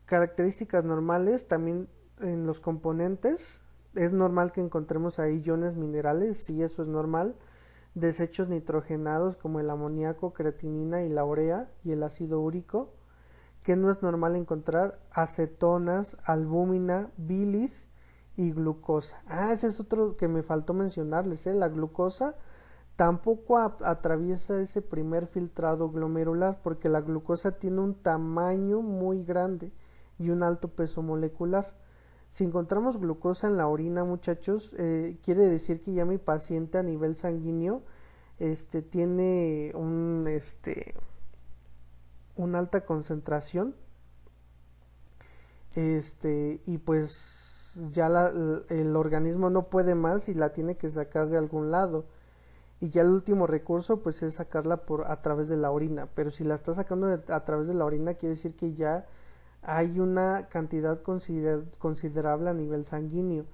Características normales también en los componentes. Es normal que encontremos ahí iones minerales, sí, eso es normal. Desechos nitrogenados como el amoníaco, creatinina y la urea y el ácido úrico. Que no es normal encontrar acetonas, albúmina, bilis y glucosa. Ese es otro que me faltó mencionarles, la glucosa tampoco atraviesa ese primer filtrado glomerular porque la glucosa tiene un tamaño muy grande y un alto peso molecular. Si encontramos glucosa en la orina, muchachos, quiere decir que ya mi paciente a nivel sanguíneo tiene una alta concentración y pues ya el organismo no puede más y la tiene que sacar de algún lado y ya el último recurso pues es sacarla a través de la orina, pero si la está sacando a través de la orina quiere decir que ya hay una cantidad considerable a nivel sanguíneo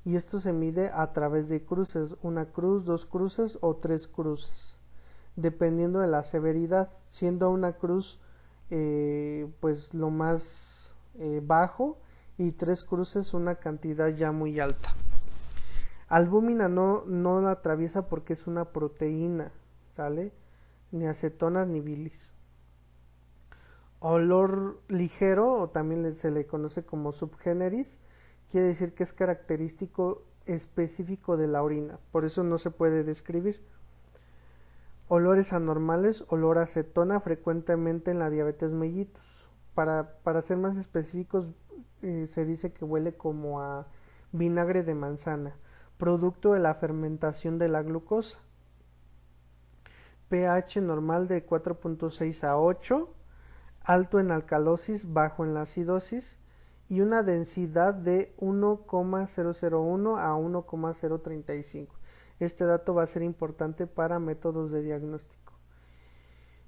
y esto se mide a través de cruces, una cruz, dos cruces o tres cruces, dependiendo de la severidad, siendo una cruz pues lo más bajo y tres cruces una cantidad ya muy alta. Albúmina no la atraviesa porque es una proteína, ¿sale? Ni acetonas ni bilis. Olor ligero, o también se le conoce como subgéneris, quiere decir que es característico específico de la orina, por eso no se puede describir. Olores anormales, olor a acetona frecuentemente en la diabetes mellitus. Para ser más específicos, se dice que huele como a vinagre de manzana, producto de la fermentación de la glucosa. pH normal de 4.6 a 8, alto en alcalosis, bajo en la acidosis y una densidad de 1,001 a 1,035. Este dato va a ser importante para métodos de diagnóstico.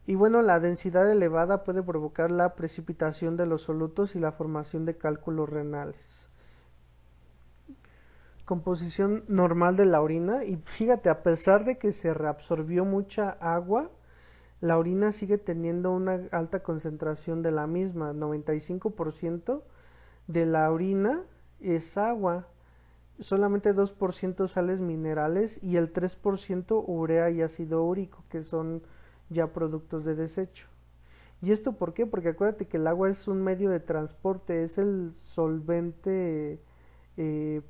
Y bueno, la densidad elevada puede provocar la precipitación de los solutos y la formación de cálculos renales. Composición normal de la orina, y fíjate, a pesar de que se reabsorbió mucha agua, la orina sigue teniendo una alta concentración de la misma. 95% de la orina es agua, solamente 2% sales minerales y el 3% urea y ácido úrico, que son ya productos de desecho. ¿Y esto por qué? Porque acuérdate que el agua es un medio de transporte, es el solvente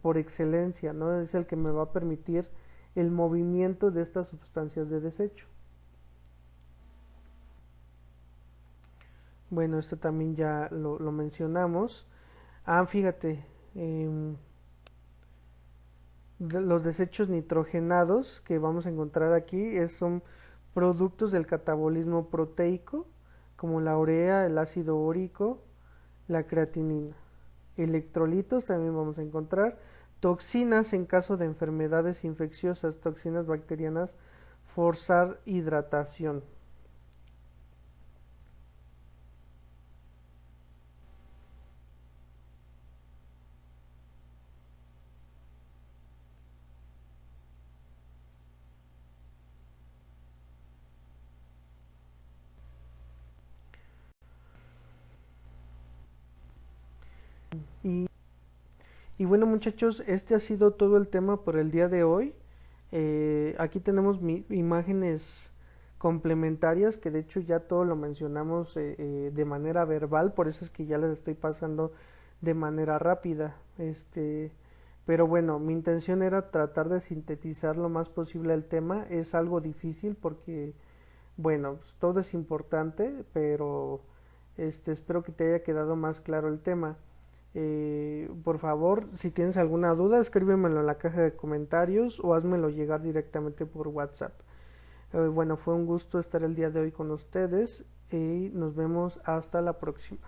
por excelencia, ¿no? Es el que me va a permitir el movimiento de estas sustancias de desecho. Bueno, esto también ya lo mencionamos. Fíjate, los desechos nitrogenados que vamos a encontrar aquí son productos del catabolismo proteico, como la urea, el ácido úrico, la creatinina. Electrolitos también vamos a encontrar. Toxinas en caso de enfermedades infecciosas, toxinas bacterianas, forzar hidratación. Y, y bueno, muchachos, este ha sido todo el tema por el día de hoy. Aquí tenemos imágenes complementarias que de hecho ya todo lo mencionamos de manera verbal, por eso es que ya les estoy pasando de manera rápida. Pero bueno, mi intención era tratar de sintetizar lo más posible el tema. Es algo difícil porque, bueno, pues, todo es importante, pero espero que te haya quedado más claro el tema. Por favor, si tienes alguna duda, escríbemelo en la caja de comentarios o házmelo llegar directamente por WhatsApp. Bueno, fue un gusto estar el día de hoy con ustedes y nos vemos hasta la próxima.